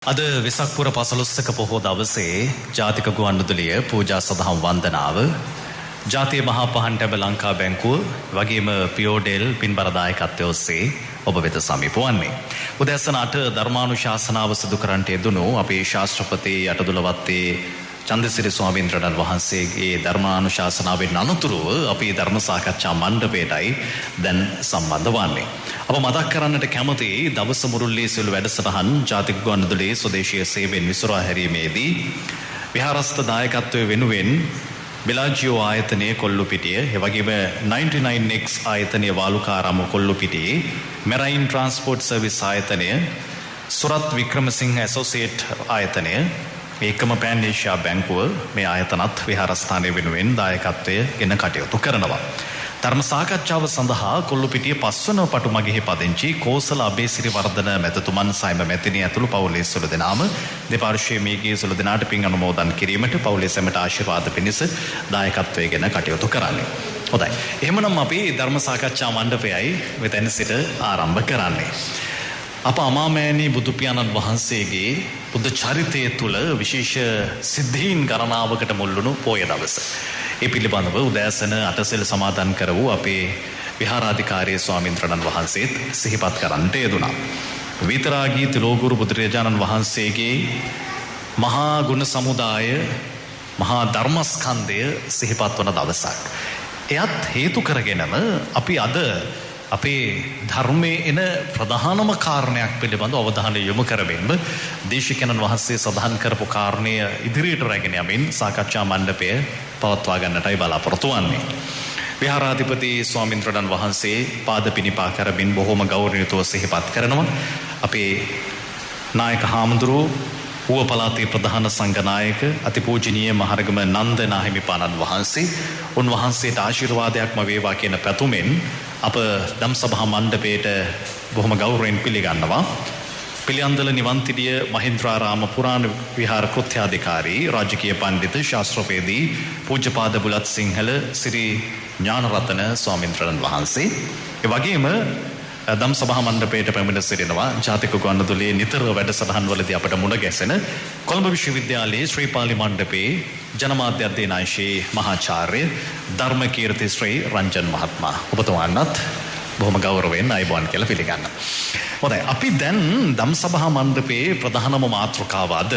අද වෙසක් පුර පසළොස්වක පොහෝ දවසේ ජාතික ගුවන්විදුලිය පූජා සදහම් වන්දනාව ජාතිය මහා පහන්ටැබ ලංකා බැංකුව වගේම පියෝඩෙල් පින්බර දායකත්වය ඔස්සේ ඔබ වෙත සමීප වන්නේ. උදෑසන 8 ධර්මානුශාසනාව සිදු කරන්නට යෙදුණු අපේ ශාස්ත්‍රපති අටදුලවත්තේ චන්දසිරි ස්වාමීන් වහන්සේගේ ධර්මානුශාසනාවෙන් අනතුරුව අපේ ධර්ම සාකච්ඡා මණ්ඩපයටයි දැන් සම්බන්ධ වන්නේ. අප මතක් කරන්නට කැමති දවස මුරුල්ලේ සියලු වැඩසටහන් ජාතික ගුවන්විදුලියේ ස්වදේශීය සේවයෙන් විසුරා හැරීමේදී විහාරස්ථ දායකත්වයේ වෙනුවෙන් බෙලාජියෝ ආයතනයේ කොල්ලුපිටිය, එවැගේම 99X ආයතනයේ වාලුකාරාම කොල්ලුපිටියේ, මෙරයින් ට්‍රාන්ස්පෝර්ට් සර්විස් ආයතනය, සුරත් වික්‍රමසිංහ ඇසෝසියේට් ආයතනය, ඒකම පෑන් ඒෂියා බැංකුව මේ ආයතනත් විහාරස්ථානයේ වෙනුවෙන් දායකත්වය ගෙන කටයුතු කරනවා. ධර්ම සාකච්ඡාව සඳහා කොල්ලුපිටිය 5 වන පටුමගෙහි පදිංචි කෝසල අබේසිරි වර්ධන මැතිතුමන් සයිම මැතිණිය ඇතුළු පවුලේ සුළු දෙනාම දෙපාර්ශ්වයේ මේගේ සුළු දෙනාට පින් අනුමෝදන් කිරීමට පවුලේ සැමට ආශිර්වාද පිණිස දායකත්වය ගෙන කටයුතු කරන්නේ. හොඳයි. එහෙමනම් අපි ධර්ම සාකච්ඡා මණ්ඩපයයි මෙතන සිට ආරම්භ කරන්නේ. අප අමාමෑණී බුදු පියාණන් වහන්සේගේ බුද්ධ චරිතය තුළ විශේෂ සිද්ධීන් ගණනාවකට මුල් වුණු පොය දවස. ඒ පිළිබඳව උදෑසන 8 සෙල් සමාදන් කර වූ අපේ විහාරාධිකාරී ස්වාමීන් වහන්සේත් සිහිපත් කරන්නට යෙදුණා. විතරාගී තිලෝගුරු බුදුරජාණන් වහන්සේගේ මහා ගුණ සමුදාය, මහා ධර්මස්කන්ධය සිහිපත් වන දවසක්. එයත් හේතු කරගෙනම අපි අද අපේ ධර්මයේ එන ප්‍රධානම කාරණයක් පිළිබඳව අවධානය යොමු කරමින් දේශිකයන්න් වහන්සේ සඳහන් කරපු කාරණය ඉදිරියට රැගෙන යමින් සාකච්ඡා මණ්ඩපය පවත්වා ගන්නටයි බලාපොරොත්තු වෙන්නේ. විහාරාධිපති ස්වාමීන් වහන්සේ පාද පිනිපා කරමින් බොහොම ගෞරවණීයව සිහිපත් කරනවා. අපේ නායක හාමුදුරුවෝ ඌව පළාතේ ප්‍රධාන සංඝනායක අතිපූජනීය මහරගම නන්ද නාහිමිපාණන් වහන්සේ උන්වහන්සේට ආශිර්වාදයක්ම වේවා කියන පැතුමෙන් අප ධම්සභා මණ්ඩපයේට බොහොම ගෞරවයෙන් පිළිගන්නවා. පිළියන්දල නිවන්තිඩිය මහින්ද්‍රාරාම පුරාණ විහාර කෘත්‍යාධිකාරී රාජකීය පණ්ඩිත ශාස්ත්‍රවේදී පූජ්‍යපාද බුලත් සිංහල සිරි ඥානරතන ස්වාමීන් වහන්සේ, ඒ වගේම ධම්සභා මණ්ඩපයේට පැමිණ සිටිනවා ජාතික ගුවන්විදුලියේ නිතර වැඩසටහන් වලදී අපට මුණ ගැසෙන කොළඹ විශ්වවිද්‍යාලයේ ශ්‍රීපාලි මණ්ඩපයේ ජනමාධ්‍ය අධ්‍යනාංශයේ මහාචාර්ය ධර්මකීර්ති ශ්‍රී රංජන් මහත්මයා. ඔබතුමාණන්ත් බොහොම ගෞරවයෙන් ආයුබෝවන් කියලා පිළිගන්නවා. හොඳයි, අපි දැන් ධම්සභා මණ්ඩපයේ ප්‍රධානම මාතෘකාව අද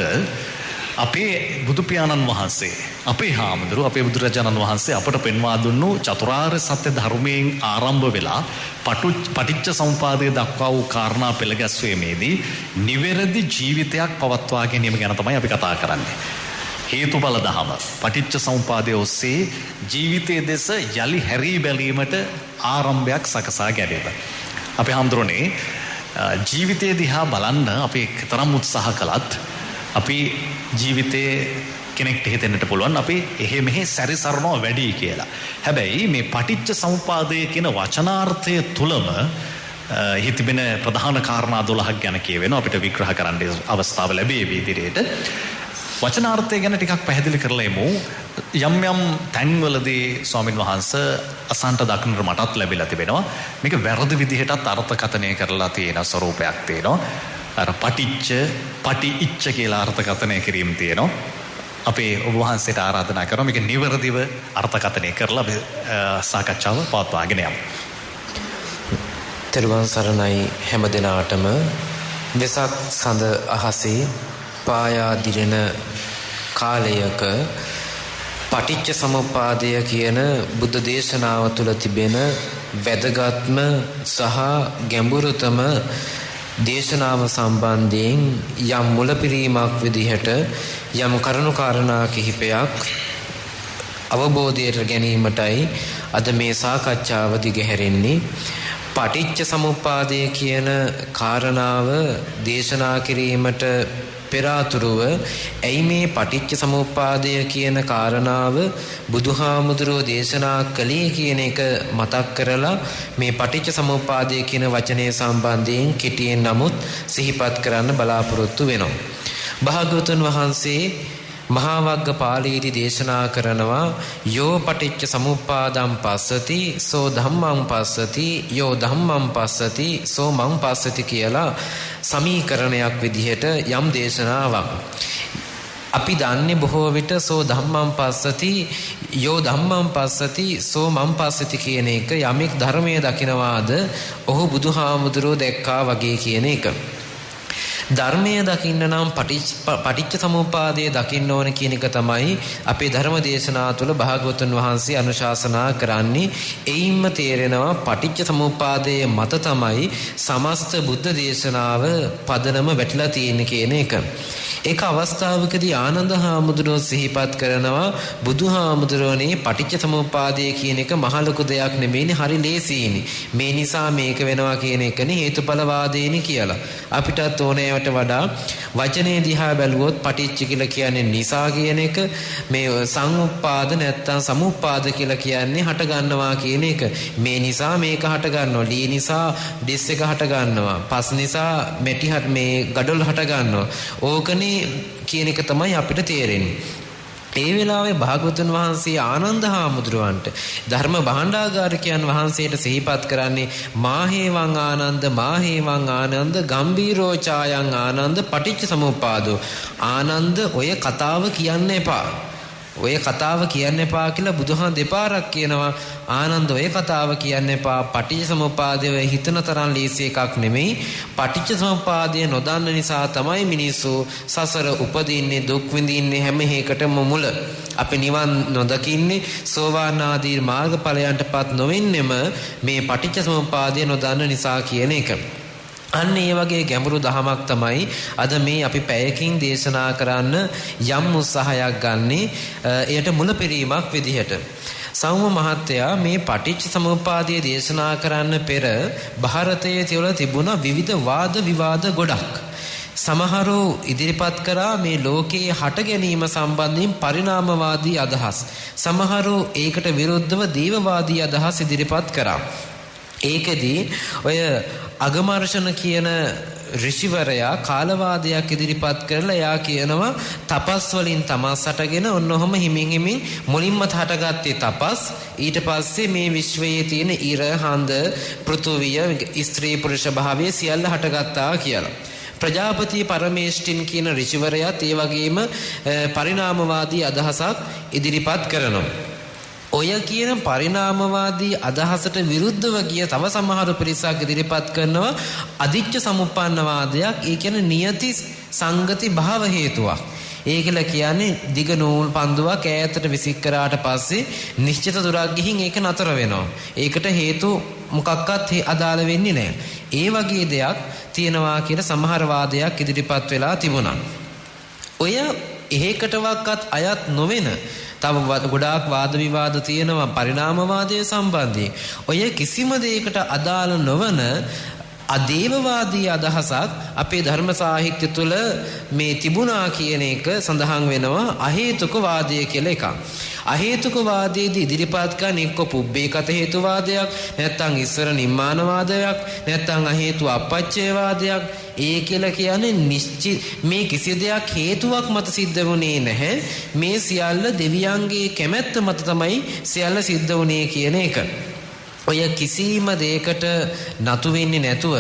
අපේ බුදු පියාණන් වහන්සේ, අපේ හාමුදුරුවෝ, අපේ බුදුරජාණන් වහන්සේ අපට පෙන්වා දුන්නු චතුරාර්ය සත්‍ය ධර්මයෙන් ආරම්භ වෙලා පටිච්ච සමුපාදය දක්වා වූ කාරණා පෙළ ගැස්වීමේදී නිවැරදි ජීවිතයක් පවත්වා ගැනීම ගැන තමයි අපි කතා කරන්නේ. හේතුඵල දහම පටිච්ච සමුපාදය ඔස්සේ ජීවිතයේ දෙස යලි හැරී බැලීමට ආරම්භයක් සකසා ගැනීම. අපේ හාමුදුරනේ ජීවිතය දිහා බලන්න අපි තරම් උත්සාහ කළත් අපි ජීවිතයේ කෙනෙක්ට හිතෙන්නට පුළුවන් අපි එහෙ මෙහෙ සැරිසරනවා වැඩි කියලා. හැබැයි මේ පටිච්ච සමුපාදය කියන වචනාර්ථය තුලම හිතිබෙන ප්‍රධාන කාරණා 12ක් ගැන කියවෙනවා. අපිට විග්‍රහ කරන්න අවස්ථාව ලැබෙවි ඉදිරියට. වචනාර්ථය ගැන ටිකක් පැහැදිලි කරලා එමු. යම් යම් තැන්වලදී ස්වාමින් වහන්සේ අසන්ට දක්නට මටත් ලැබිලා තිබෙනවා. මේක වැරදි විදිහටත් අර්ථකථනය කරලා තියෙන ස්වරූපයක් තියෙනවා. අර පටිච්ච කියලා අර්ථකථනය කිරීම තියෙනවා. අපේ ඔබ වහන්සේට ආරාධනා කරනවා මේක නිවැරදිව අර්ථකථනය කරලා සාකච්ඡාව පවත්වාගෙන යමු. තෙරුවන් සරණයි හැම දිනාටම. වෙසක් සඳ අහසේ පායා දිරෙන කාලයක පටිච්ච සමුප්පාදය කියන බුද්ධ දේශනාව තුළ තිබෙන වැදගත්ම සහ ගැඹුරුතම දේශනාව සම්බන්ධයෙන් යම් මුලපිරීමක් විදිහට යම් කරුණාකාරණා කිහිපයක් අවබෝධයට ගැනීමටයි අද මේ සාකච්ඡාව දිගහැරෙන්නේ. පටිච්ච සමුප්පාදය කියන කාරණාව දේශනා කිරීමට පෙර ආතුරුව ඇයි මේ පටිච්ච සමුප්පාදය කියන කාරණාව බුදුහාමුදුරුවෝ දේශනා කළේ කියන එක මතක් කරලා මේ පටිච්ච සමුප්පාදය කියන වචනය සම්බන්ධයෙන් කෙටියෙන් නමුත් සිහිපත් කරන්න බලාපොරොත්තු වෙනවා. භාග්‍යවතුන් වහන්සේ මහා වග්ගපාළීදී දේශනා කරනවා යෝ පටිච්ච සමුප්පාදං පස්සති සෝ ධම්මං පස්සති යෝ ධම්මං පස්සති සෝ මං පස්සති කියලා සමීකරණයක් විදිහට යම් දේශනාවක්. අපි දන්නේ බොහෝ විට සෝ ධම්මං පස්සති යෝ ධම්මං පස්සති සෝ මං පස්සති කියන එක යමෙක් ධර්මයේ දකිනවාද ඔහු බුදුහාමුදුරුවෝ දැක්කා වගේ කියන එක. ධර්මය දකින්න නම් පටිච්ච සමුප්පාදය දකින්න ඕන කියන එක තමයි අපේ ධර්ම දේශනා තුළ භාග්‍යවතුන් වහන්සේ අනුශාසනා කරන්නේ. එයින්ම තේරෙනවා පටිච්ච සමුප්පාදයේ මත තමයි සමස්ත බුද්ධ දේශනාව පදනම වැටිලා තියෙන්නේ කියන එක. ඒක අවස්ථාවකදී ආනන්ද හාමුදුරුවෝ සිහිපත් කරනවා බුදුහාමුදුරුවනේ පටිච්ච සමුප්පාදය කියන එක මහ ලොකු දෙයක් නෙමෙයිනේ, හරි ලේසියිනේ. මේ නිසා මේක වෙනවා කියන එකනේ හේතුඵලවාදේනි කියලා. අපිටත් ඕනේ වඩා වචනේ දිහා බැලුවොත් පටිච්ච කියලා කියන්නේ නිසා කියන එක, මේ සංඋප්පාද නැත්තම් සමුප්පාද කියලා කියන්නේ හට ගන්නවා කියන එක. මේ නිසා මේක හට ගන්නවා, ලී නිසා ඩිස් එක හට ගන්නවා, පස් නිසා මෙටි මේ ගඩොල් හට ගන්නවා. ඕකනේ කියන එක තමයි අපිට තේරෙන්නේ. ඒ වෙලාවේ භාග්‍යවතුන් වහන්සේ ආනන්ද හාමුදුරුවන්ට ධර්ම භාණ්ඩාගාරිකයන් වහන්සේට සිහිපත් කරන්නේ මාහේවං ආනන්ද මාහේවං ආනන්ද ගම්බීරෝ ඡායං ආනන්ද පටිච්ච සමුප්පාදෝ. ආනන්ද ඔය කතාව කියන්න එපා. ඔය කතාව කියන්න එපා කියලා බුදුහාම දෙපාරක් කියනවා. ආනන්ද ඔය කතාව කියන්න එපා. පටිච්ච සමුප්පාදය හිතන තරම් ලීසි එකක් නෙමෙයි. පටිච්ච සමුප්පාදය නොදන්න නිසා තමයි මිනිස්සු සසර උපදින්නේ, දුක් විඳින්නේ, හැම එකටම මුල. අපි නිවන් නොදකින්නේ, සෝවාන් ආදී මාර්ගඵලයන්ටපත් නොවෙන්නෙම මේ පටිච්ච සමුප්පාදය නොදන්න නිසා කියන එක. අන්න ඒ වගේ ගැඹුරු දහමක් තමයි අද මේ අපි පැයකින් දේශනා කරන්න යම් උත්සාහයක් ගන්නෙ. එයට මුලපිරීමක් විදිහට සෞම මහත්තයා මේ පටිච්ච සමුප්පාදය දේශනා කරන්න පෙර ಭಾರತයේ තිබුණ විවිධ වාද විවාද ගොඩක්. සමහරු ඉදිරිපත් කරා මේ ලෝකයේ හට ගැනීම සම්බන්ධයෙන් පරිණාමවාදී අදහස්. සමහරු ඒකට විරුද්ධව දේවවාදී අදහස් ඉදිරිපත් කරා. ඒකදී ඔය අගමර්ෂණ කියන ඍෂිවරයා කාලවාදයක් ඉදිරිපත් කරලා එයා කියනවා තපස් වලින් තමස් හටගෙන ඔන්නෝම හිමින් හිමින් මුලින්ම හටගත්තේ තපස්, ඊට පස්සේ මේ විශ්වයේ තියෙන ඉර හඳ පෘථුවිය ස්ත්‍රී පුරුෂ භාවය සියල්ල හටගත්තා කියලා. ප්‍රජාපති පරමේෂ්ඨින් කියන ඍෂිවරයාත් ඒ වගේම පරිණාමවාදී අදහසක් ඉදිරිපත් කරනවා. ඔය කියන පරිණාමවාදී අදහසට විරුද්ධව ගිය තව සමහර පිරිසක් ඉදිරිපත් කරනවා අදිච්ච සමුප්පන්නවාදයක්. ඒ කියන්නේ නියති සංගති භාව හේතුවක්. ඒකල කියන්නේ දිග නූල් පන්දුවක් ඈතට විසික් කරාට පස්සේ නිශ්චිත දුරක් ගිහින් ඒක නතර වෙනවා. ඒකට හේතු මොකක්වත් අදාළ වෙන්නේ නැහැ. ඒ වගේ දෙයක් තියෙනවා කියලා සමහර වාදයක් ඉදිරිපත් වෙලා තිබුණා. ඔය එහෙකටවත් අයත් නොවන තව ගොඩාක් වාද විවාද තියෙනවා පරිණාමවාදය සම්බන්ධයෙන්. ඔය කිසිම දෙයකට අදාළ නොවන අදේවවාදී අදහසක් අපේ ධර්ම සාහිත්‍ය තුළ මේ තිබුණා කියන එක සඳහන් වෙනවා. අහේතුක වාදය කියලා එකක්. අහේතුක වාදයේදී ඉදිරිපත් කරන එක්ක පුබ්බේකත හේතුවාදයක්, නැත්නම් ඉස්සර නිම්මානවාදයක්, නැත්නම් අහේතු අපච්චේවාදයක්. ඒ කියලා කියන්නේ නිශ්චිත මේ කිසි දෙයක් හේතුවක් මත සිද්ධ වුණේ නැහැ. මේ සියල්ල දෙවියන්ගේ කැමැත්ත මත තමයි සියල්ල සිද්ධ වුණේ කියන එක. ඔය කිසිම දෙයකට නතු වෙන්නේ නැතුව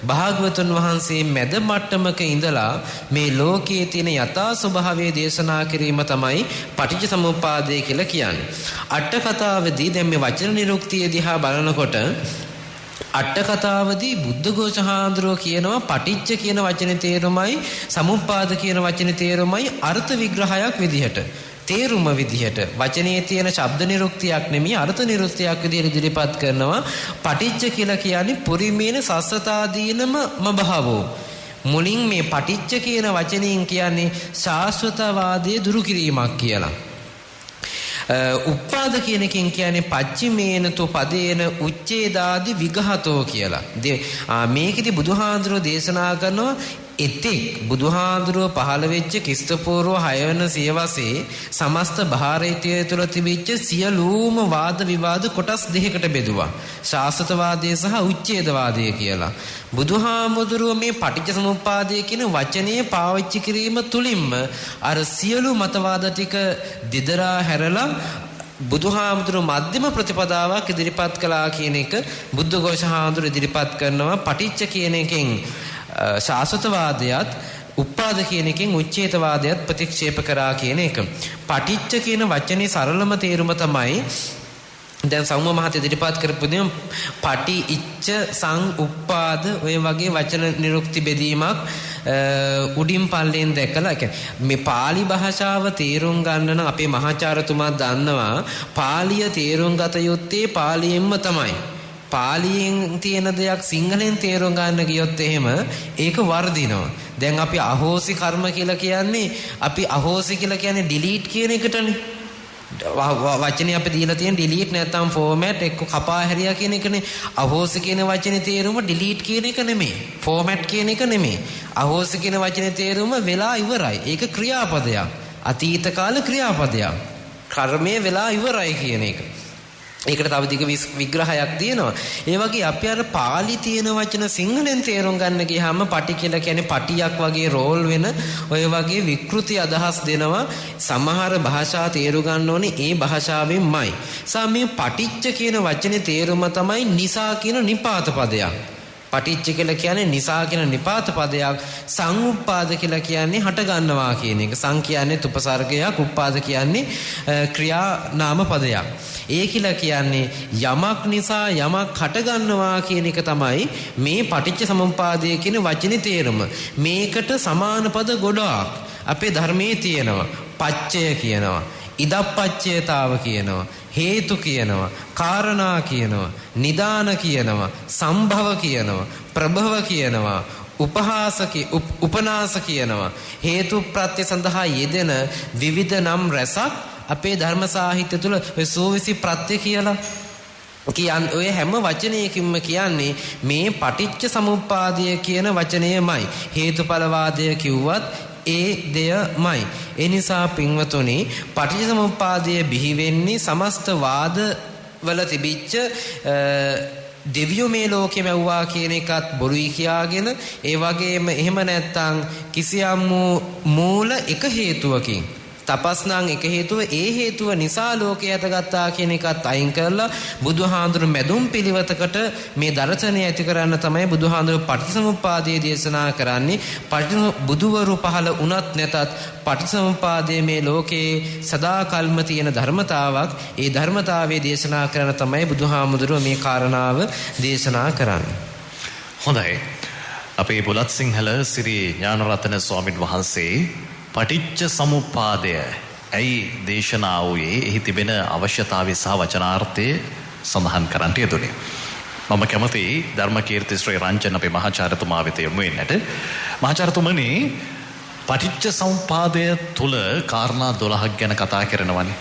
භාග්‍යවතුන් වහන්සේ මැද මට්ටමක ඉඳලා මේ ලෝකයේ තියෙන යථා ස්වභාවය දේශනා කිරීම තමයි පටිච්ච සමුප්පාදය කියලා කියන්නේ. අට කතාවේදී දැන් මේ වචන නිරුක්තිය දිහා බලනකොට අට කතාවේදී බුද්ධඝෝෂ හාමුදුරුවෝ කියනවා පටිච්ච කියන වචනේ තේරුමයි සමුප්පාද කියන වචනේ තේරුමයි අර්ථ විග්‍රහයක් විදිහට, තේරුම විදිහට වචනේ තියෙන ශබ්ද නිරුක්තියක් නෙමෙයි අර්ථ නිරුක්තියක් විදිහට ඉදිරිපත් කරනවා. පටිච්ච කියලා කියන්නේ පුරිමේන සස්සතාදීනම මභවෝ. මුලින් මේ පටිච්ච කියන වචනයෙන් කියන්නේ ශාස්වතවාදයේ දුරු කිරීමක් කියලා. උප්පාද කියන එකෙන් කියන්නේ පච්චිමේනතු පදේන උච්ඡේදාදි විගහතෝ කියලා. මේකෙදි බුදුහාඳුරෝ දේශනා කරනවා එතෙක් බුදුහාඳුරෝ පහළ වෙච්ච ක්‍රිස්තපූර්ව 6 වෙනි සියවසේ සමස්ත ಭಾರತය තුළ තිබිච්ච සියලුම වාද විවාද කොටස් දෙකකට බෙදුවා. ශාස්ත්‍රවාදය සහ උච්ඡේදවාදය කියලා. බුදුහාමුදුරුව මේ පටිච්චසමුප්පාදය කියන වචනේ පාවිච්චි කිරීම තුලින්ම අර සියලු මතවාද ටික දිදරා හැරලා බුදුහාමුදුරුව මධ්‍යම ප්‍රතිපදාවක් ඉදිරිපත් කළා කියන එක බුද්ධඝෝෂ හාමුදුරුව ඉදිරිපත් කරනවා. පටිච්ච කියන එකෙන් ශාස්ත්‍රවාදයත් උපාද කියන එකෙන් උච්ඡේදවාදයත් ප්‍රතික්ෂේප කරා කියන එක. පටිච්ච කියන වචනේ සරලම තේරුම තමයි දැන් සෞම්‍ය මහත්තයා ඉදිරිපත් කරපු දේ පටි ඉච්ඡ සං උපාද ඔය වගේ වචන නිරුක්ති බෙදීමක් උඩින් පල්ලෙන් දැකලා මේ pāli භාෂාව තේරුම් ගන්න නම් අපේ මහාචාර්යතුමා දන්නවා පාලිය තේරුම් ගත යුත්තේ පාලියෙන්ම තමයි. පාලියෙන් තියෙන දෙයක් සිංහලෙන් තේරුම් ගන්න ගියොත් එහෙම ඒක වර්ධිනවා. දැන් අපි අහෝසි කර්ම කියලා කියන්නේ අපි අහෝසි කියලා කියන්නේ ඩිලීට් කියන එකටනේ. වචනේ අපි දීලා තියෙන ඩිලීට් නැත්නම් ෆෝමැට් එක්ක කපා හැරියා කියන එකනේ. අහෝසි කියන වචනේ තේරුම ඩිලීට් කියන එක නෙමෙයි. ෆෝමැට් කියන එක නෙමෙයි. අහෝසි කියන වචනේ තේරුම වෙලා ඉවරයි. ඒක ක්‍රියාපදයක්. අතීත කාල ක්‍රියාපදයක්. කර්මයේ වෙලා ඉවරයි කියන එක. ඒකට තව දිග විග්‍රහයක් තියෙනවා. ඒ වගේ අපි අර පාලි තියෙන වචන සිංහලෙන් තේරුම් ගන්න ගියාම පටි කියලා කියන්නේ පටියක් වගේ රෝල් වෙන ඔය වගේ විකෘති අදහස් දෙනවා. සමහර භාෂා තේරු ගන්න ඕනේ ඒ භාෂාවෙන්මයි. මේ පටිච්ච කියන වචනේ තේරුම තමයි නිසා කියන නිපාත පදයක්. පටිච්ච කියලා කියන්නේ නිසා කියන නිපාත පදයක්. සංඋප්පාද කියලා කියන්නේ හට ගන්නවා කියන එක. සං කියන්නේ උපසර්ගයක්, උප්පාද කියන්නේ ක්‍රියා නාම පදයක්. ඒ කියලා කියන්නේ යමක් නිසා යමක් හට ගන්නවා කියන එක තමයි මේ පටිච්ච සමුප්පාදය කියන වචනේ තේරුම. මේකට සමාන පද ගොඩාක් අපේ ධර්මයේ තියෙනවා. පච්චය කියනවා, ඉදප්පච්චයතාව කියනවා, හේතු කියනවා, කාරණා කියනවා, නිදාන කියනවා, සම්භව කියනවා, ප්‍රභව කියනවා, උපනාස කියනවා. හේතු ප්‍රත්‍ය සඳහා යෙදෙන විවිධ නම් රැසක් අපේ ධර්ම සාහිත්‍ය තුල ඔය සෝවිසි ප්‍රත්‍ය කියලා කියන්නේ ඔය හැම වචනයකින්ම කියන්නේ මේ පටිච්ච සමුප්පාදය කියන වචනයමයි. හේතුඵලවාදය කිව්වත් ඒ දෙයමයි. ඒ නිසා පින්වතුනි පටිච්ච සමුප්පාදය බිහි වෙන්නේ සමස්ත වාද වල තිබිච්ච දෙවියෝ මේ ලෝකෙ මැව්වා කියන එකත් බොරුයි කියාගෙන ඒ වගේම එහෙම නැත්තම් කිසියම් මූල එක හේතුවකින් තපස් නම් එක හේතුව ඒ හේතුව නිසා ලෝකේ යටගත්තා කියන එකත් අයින් කරලා බුදුහාඳුරු මැදුම් පිළිවෙතකට මේ දර්ශනය ඇති කරන්න තමයි බුදුහාඳුරු පටිච්චසමුප්පාදයේ දේශනා කරන්නේ. බුදුවරු පහළ වුණත් නැතත් පටිච්චසමුප්පාදයේ මේ ලෝකේ සදාකල්ම තියෙන ධර්මතාවක්. ඒ ධර්මතාවයේ දේශනා කරන තමයි බුදුහාමුදුරුව මේ කාරණාව දේශනා කරන්නේ. හොඳයි. අපේ බුලත් සිංහල සිරි ඥානරත්න ස්වාමීන් වහන්සේ පටිච්ච සමුප්පාදය ඇයි දේශනා වූයේ එහි තිබෙන අවශ්‍යතාවය සහ වචනාර්ථය සඳහන් කරන්නට යෙදුනේ. මම කැමති ධර්මකීර්ති ශ්‍රී රංජන අපේ මහාචාර්යතුමා වෙත යොමු වෙන්නට. මහාචාර්යතුමනි පටිච්ච සමුප්පාදය තුල කාරණා 12ක් ගැන කතා කරනවානේ.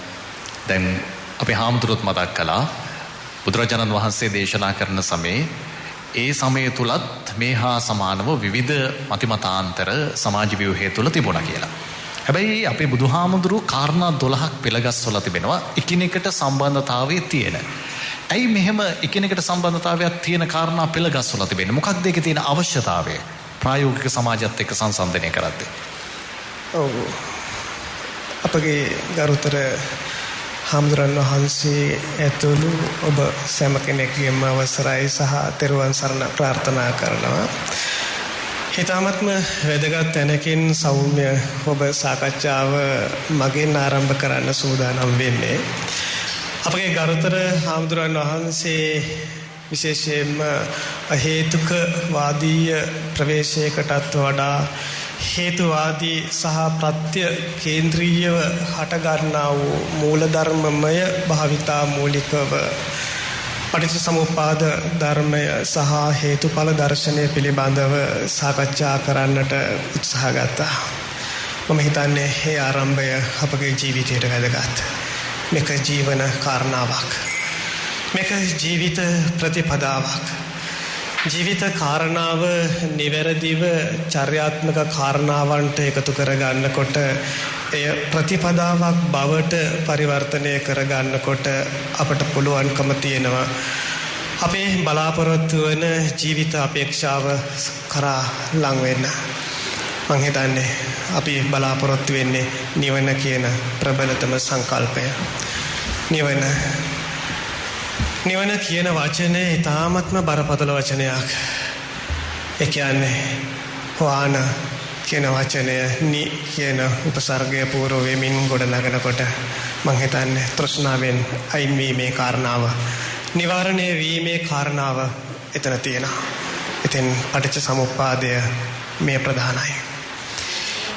දැන් අපේ හාමුදුරුවොත් මතක් කළා බුදුරජාණන් වහන්සේ දේශනා කරන සමයේ ඒ සමය තුලත් මේ හා සමානව විවිධ මතිමතාන්තර සමාජ ව්‍යුහය තුල තිබුණා කියලා. හැබැයි අපේ බුදුහාමුදුරුවෝ කාරණා 12ක් පෙළගස්වලා තිබෙනවා එකිනෙකට සම්බන්ධතාවයේ තියෙන. ඇයි මෙහෙම එකිනෙකට සම්බන්ධතාවයක් තියෙන කාරණා පෙළගස්වලා තිබෙන්නේ? මොකක්ද ඒකේ තියෙන අවශ්‍යතාවය? ප්‍රායෝගික සමාජයත් එක්ක සංසන්දනය කරද්දී. ඔව්. අපගේ ගරුතර හාමුදුරන් වහන්සේ ඇතුළු ඔබ සෑම කෙනෙක්ගේම අවසරයි සහ තෙරුවන් සරණ ප්‍රාර්ථනා කරනවා. හිතාමත්ම වැදගත් තැනකින් සෞම්‍ය ඔබ සාකච්ඡාව මගෙන් ආරම්භ කරන්න සූදානම් වෙන්නේ. අපගේ ගරුතර හාමුදුරන් වහන්සේ විශේෂයෙන්ම හේතුක වාදීය ප්‍රවේශයකටත් වඩා හේතුවාදී සහ ප්‍රත්‍ය කේන්ද්‍රීයව හටගන්නා වූ මූලධර්මමය භාවිතා මූලිකව පටිච්චසමුප්පාද ධර්මය සහ හේතුඵල දර්ශනය පිළිබඳව සාකච්ඡා කරන්නට උත්සාහ ගත්තා. මම හිතන්නේ මේ ආරම්භය අපගේ ජීවිතයට වැදගත්. මේක ජීවන කාරණාවක්. මේක ජීවිත ප්‍රතිපදාවක්. ජීවිත කාරණාව නිවැරදිව චර්යාත්මක කාරණාවන්ට එකතු කරගන්නකොට එය ප්‍රතිපදාවක් බවට පරිවර්තනය කරගන්නකොට අපට පුළුවන්කම තියෙනවා අපේ බලාපොරොත්තු වන ජීවිත අපේක්ෂාව කරා ලං වෙන්න. මං හිතන්නේ අපි බලාපොරොත්තු වෙන්නේ නිවන කියන ප්‍රබලතම සංකල්පය. නිවන කියන වචනේ ඉතාමත්ම බරපතල වචනයක්. ඒ කියන්නේ හොයාන කියන වචනය නි කියන උපසර්ගය පූර්ව වෙමින් ගොඩනගනකොට මං හිතන්නේ තෘෂ්ණාවෙන් අයින් වීමේ කාරණාව නිවාරණය වීමේ කාරණාව එතන තියෙනවා. ඉතින් පටිච්ච සමුප්පාදය මේ ප්‍රධානයි.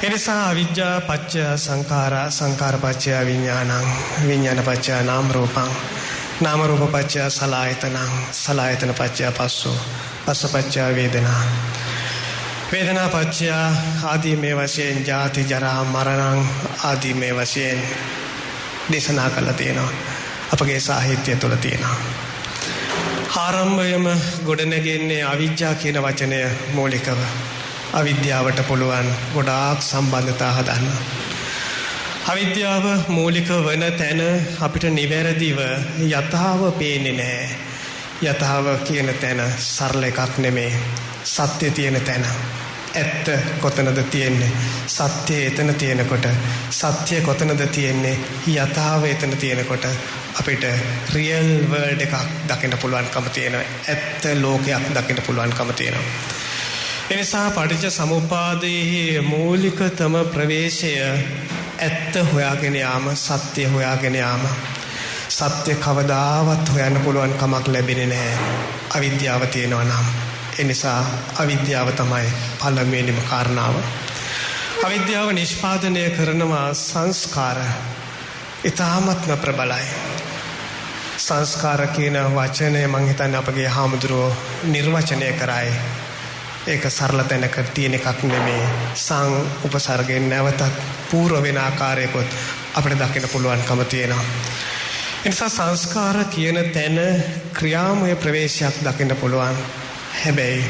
එනිසා අවිජ්ජා පත්‍ය සංඛාරා සංඛාර පත්‍ය විඥානං විඥාන පත්‍ය නාම රූපං නාම රූප පත්‍ය සලආයතනං සලආයතන පත්‍ය පස්සෝ පස්ස පත්‍ය වේදනා වේදනා පත්‍ය ආදී මේ වශයෙන් ජාති ජරා මරණ ආදී මේ වශයෙන් දේශනා කළා තියෙනවා. අපගේ සාහිත්‍යය තුළ තියෙනවා. ආරම්භයම ගොඩනැගෙන්නේ අවිජ්ජා කියන වචනය මූලිකව. අවිද්‍යාවට පුළුවන් ගොඩාක් සම්බන්ධතා හදන්න. අවිද්‍යාව මූලික වන තැන අපිට නිවැරදිව යථාව පේන්නේ නැහැ. යථාව කියන තැන සරල එකක් නෙමේ. සත්‍ය තියෙන තැන. ඇත්ත කොතනද තියෙන්නේ? සත්‍ය එතන තියෙනකොට සත්‍ය කොතනද තියෙන්නේ? යථාව එතන තියෙනකොට අපිට රියල් වර්ල්ඩ් එකක් දකින්න පුළුවන්කම තියෙනවා. ඇත්ත ලෝකයක් දකින්න පුළුවන්කම තියෙනවා. එනිසා පටිච්ච සමුප්පාදයේ මූලිකතම ප්‍රවේශය ඇත්ත හොයාගෙන යාම, සත්‍ය හොයාගෙන යාම. සත්‍ය කවදාවත් හොයන්න පුළුවන් කමක් ලැබෙන්නේ නැහැ අවිද්‍යාව තියෙනවා නම්. එනිසා අවිද්‍යාව තමයි පළවෙනිම කාරණාව. අවිද්‍යාව නිෂ්පාදනය කරනවා සංස්කාර. ඊ타ත්ම ප්‍රබලයි. සංස්කාර කියන වචනය මං හිතන්නේ අපගේ හාමුදුරුවෝ නිර්වචනය කරයි. ඒක සරල තැනක තියෙන එකක් නෙමේ. සං උපසර්ගයෙන් නැවතත් පූර්ව වෙන ආකාරයකොත් අපිට දකින්න පුළුවන්කම තියෙනවා. එනිසා සංස්කාර කියන තැන ක්‍රියාමය ප්‍රවේශයක් දකින්න පුළුවන්. හැබැයි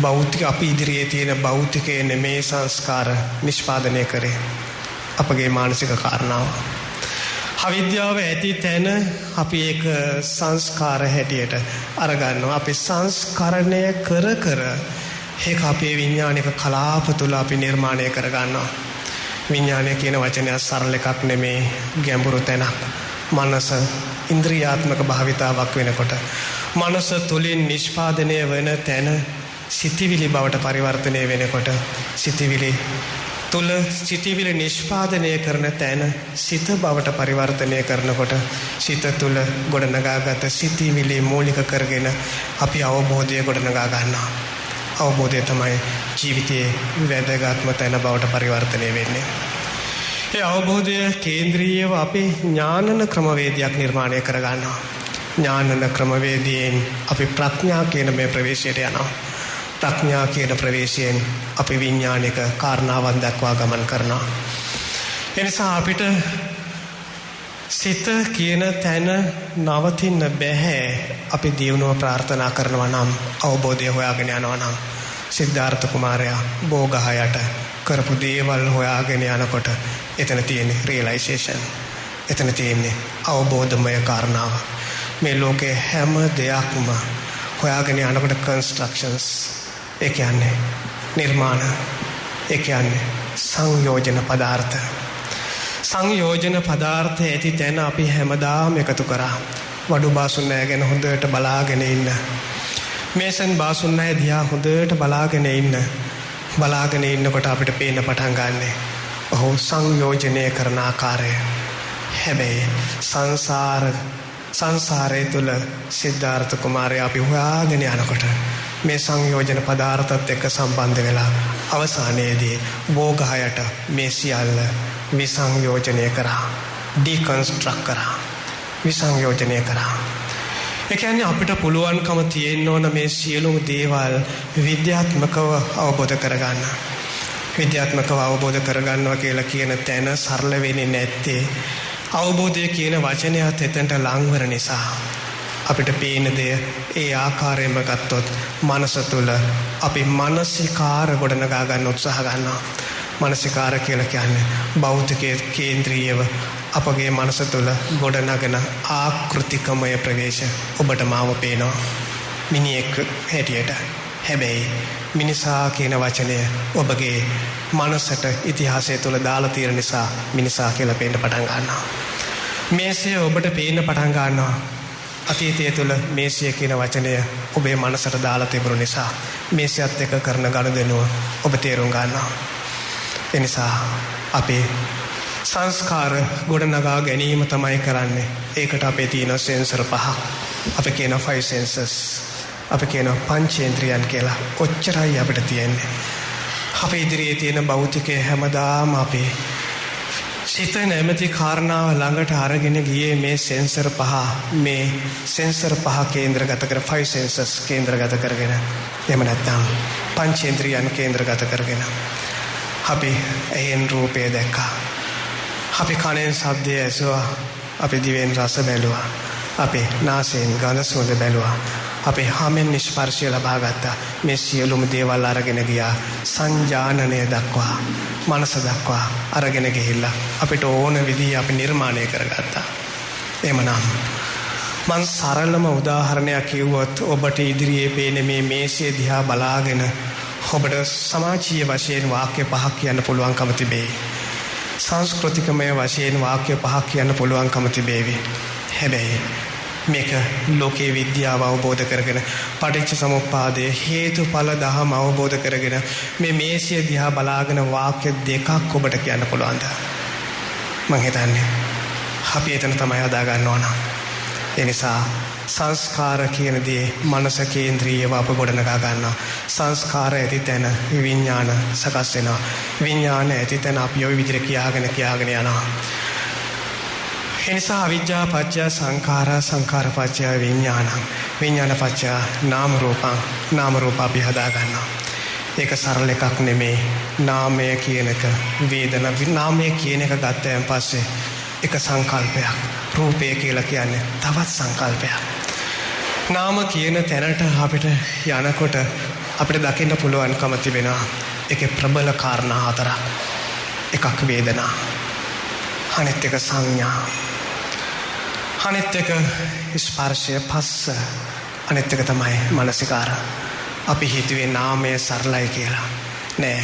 භෞතික අපි ඉදිරියේ තියෙන භෞතිකයේ නෙමේ සංස්කාර නිෂ්පාදනය කරේ. අපගේ මානසික කාරණාව. අවිද්‍යාව ඇති තැන අපි ඒක සංස්කාර හැටියට අරගන්නවා. අපි සංස්කරණය කර කර ඒක අපේ විඥානික කලාප තුළ අපි නිර්මාණය කරගන්නවා. විඥානය කියන වචනය සරල එකක් නෙමේ, ගැඹුරු තැනක්. මනස ඉන්ද්‍රියාත්මක භාවිතාවක් වෙනකොට මනස තුළින් නිෂ්පාදනය වන තැන සිතිවිලි බවට පරිවර්තනය වෙනකොට සිතිවිලි තුළ සිතිවිලි නිෂ්පාදනය කරන තැන සිත බවට පරිවර්තනය කරනකොට සිත තුළ ගොඩනගාගත සිතිවිලි මූලික කරගෙන අපි අවබෝධය ගොඩනගා ගන්නවා. අවබෝධය තමයි ජීවිතයේ වැදගත්ම තැන බවට පරිවර්තනය වෙන්නේ. ඒ අවබෝධය කේන්ද්‍රීයව අපි ඥානන ක්‍රමවේදයක් නිර්මාණය කරගන්නවා. ඥානන ක්‍රමවේදයෙන් අපි ප්‍රඥා කියන මේ ප්‍රවේශයට යනවා. ප්‍රඥා කියන ප්‍රවේශයෙන් අපි විඥානික කාරණාවන් දක්වා ගමන් කරනවා. එනිසා අපිට සිත කියන තැන නවතින්න බැහැ. අපි දියුණුව ප්‍රාර්ථනා කරනවා නම්, අවබෝධය හොයාගෙන යනවා නම්. සිද්ධාර්ථ කුමාරයා බෝගහයට කරපු දේවල් හොයාගෙන යනකොට එතන තියෙන රියලයිසේෂන්. එතන තියෙන්නේ අවබෝධමය කාරණාව. මේ ලෝකේ හැම දෙයක්ම හොයාගෙන යනකොට කන්ස්ට්‍රක්ෂන්ස්, ඒ කියන්නේ නිර්මාණ, ඒ කියන්නේ සංයෝජන පදාර්ථ. සංයෝජන පදාර්ථ ඇති තැන අපි හැමදාම එකතු කරා. වඩු බාසුන්නය ගැන හොඳට බලාගෙන ඉන්න. මේසන් බාසුන්නය දිහා හොඳට බලාගෙන ඉන්න. බලාගෙන ඉන්නකොට අපිට පේන්න පටන් ගන්නෙ ඔහු සංයෝජනය කරන ආකාරය. හැබැයි සංසාරය තුළ සිද්ධාර්ථ කුමාරයා අපි හොයාගෙන යනකොට මේ සංයෝජන පදාර්ථත් එක්ක සම්බන්ධ වෙලා අවසානයේදී බෝගහයට මේ සියල්ල විසංයෝජනය කරා, ඩිකන්ස්ට්‍රක්ට් කරා, විසංයෝජනය කරා. ඒ කියන්නේ අපිට පුළුවන්කම තියෙන්න ඕන මේ සියලුම දේවල් විද්‍යාත්මකව අවබෝධ කරගන්න. විද්‍යාත්මකව අවබෝධ කරගන්නවා කියලා කියන තැන සරල වෙන්නේ නැත්තේ අවබෝධය කියන වචනයත් එතනට ලංවර නිසා. අපිට පේන දේ ඒ ආකාරයෙන්ම ගත්තොත් මනස තුළ අපි මානසිකාර ගොඩනගා ගන්න උත්සාහ ගන්නවා. මානසිකාර කියලා කියන්නේ භෞතිකයේ කේන්ද්‍රීයව අපගේ මනස තුළ ගොඩනගන ආකෘතිකමය ප්‍රවේශ. ඔබට මාව පේනවා මිනිහෙක් හැටියට. හැබැයි මිනිසා කියන වචනය ඔබගේ මනසට ඉතිහාසය තුළ දාලා තියෙන නිසා මිනිසා කියලා පේන්න පටන් ගන්නවා. මේසය ඔබට පේන්න පටන් ගන්නවා. අතීතය තුළ මේසිය කියන වචනය ඔබේ මනසට දාලා තිබුණු නිසා මේසියත් එක්ක කරන ගනුදෙනුව ඔබ තේරුම් ගන්නවා. ඒ නිසා අපේ සංස්කාර ගොඩනගා ගැනීම තමයි කරන්නේ. ඒකට අපේ තියෙන සෙන්සර් පහක්. අපි කියන 5 senses. අපි කියන පංචේන්ද්‍රියන් කියලා. ඔච්චරයි අපිට තියෙන්නේ. අපේ ඉදිරියේ තියෙන භෞතිකයේ හැමදාම අපේ සිත නැමැති කාරණාව ළඟට අරගෙන ගියේ මේ සෙන්සර් පහ. මේ සෙන්සර් පහ කේන්ද්‍රගත කර 5 senses කේන්ද්‍රගත කරගෙන. එහෙම නැත්නම් පංචේන්ද්‍රියන් කේන්ද්‍රගත කරගෙන. අපි ඇහෙන් රූපය දැක්කා. අපි කනෙන් ශබ්දය ඇසුවා. අපි දිවෙන් රස බැලුවා. අපි නාසයෙන් ගඳ සුවඳ බැලුවා. අපි හමෙන් ස්පර්ශය ලබා ගත්තා. මේ සියලුම දේවල් අරගෙන ගියා සංජානනය දක්වා, මනස දක්වා අරගෙන ගිහිල්ලා අපිට ඕන විදිහ අපි නිර්මාණය කරගත්තා. එමනම් මං සරලම උදාහරණයක් කිව්වොත් ඔබට ඉදිරියේ පේන මේ මේසය දිහා බලාගෙන ඔබට සමාජීය වශයෙන් වාක්‍ය පහක් කියන්න පුළුවන්කම තිබේ. සංස්කෘතිකමය වශයෙන් වාක්‍ය පහක් කියන්න පුළුවන්කම තිබේවි. හැබැයි මේක ලෝකේ විද්‍යාව අවබෝධ කරගෙන පටිච්ච සමුප්පාදයේ හේතුඵල ධම අවබෝධ කරගෙන මේ මේසිය දිහා බලාගෙන වාක්‍ය දෙකක් ඔබට කියන්න පුළුවන්ද? මං හිතන්නේ අපි එතන තමයි හදා ගන්න ඕන. ඒ නිසා සංස්කාර කියන දේ මනස කේන්ද්‍රීයව අප ගොඩනගා ගන්නවා. සංස්කාර ඇති තැන විඥාන සකස් වෙනවා. විඥාන ඇති තැන අපි ওই විදිහට කියාගෙන යනවා. එනිසා අවිජ්ජා පත්‍ය සංඛාරා සංඛාර පත්‍ය විඥානං විඥාන පත්‍ය නාම රූපං නාම රූප අපි හදා ගන්නවා. ඒක සරල එකක් නෙමේ. නාමය කියන එක වේදනා නාමය කියන එක ගත්තයන් පස්සේ එක සංකල්පයක්. රූපය කියලා කියන්නේ තවත් සංකල්පයක්. නාම කියන තැනට අපිට යනකොට අපිට දකින්න පුළුවන්කම තිබෙනවා. ඒකේ ප්‍රබල කාරණා හතරක්. එකක් වේදනා, අනිත් එක සංඥා, අනිත් එක ස්පර්ශය පස්ස, අනිත් එක තමයි මනසිකාර. අපි හිතුවේ නාමය සරලයි කියලා. නෑ,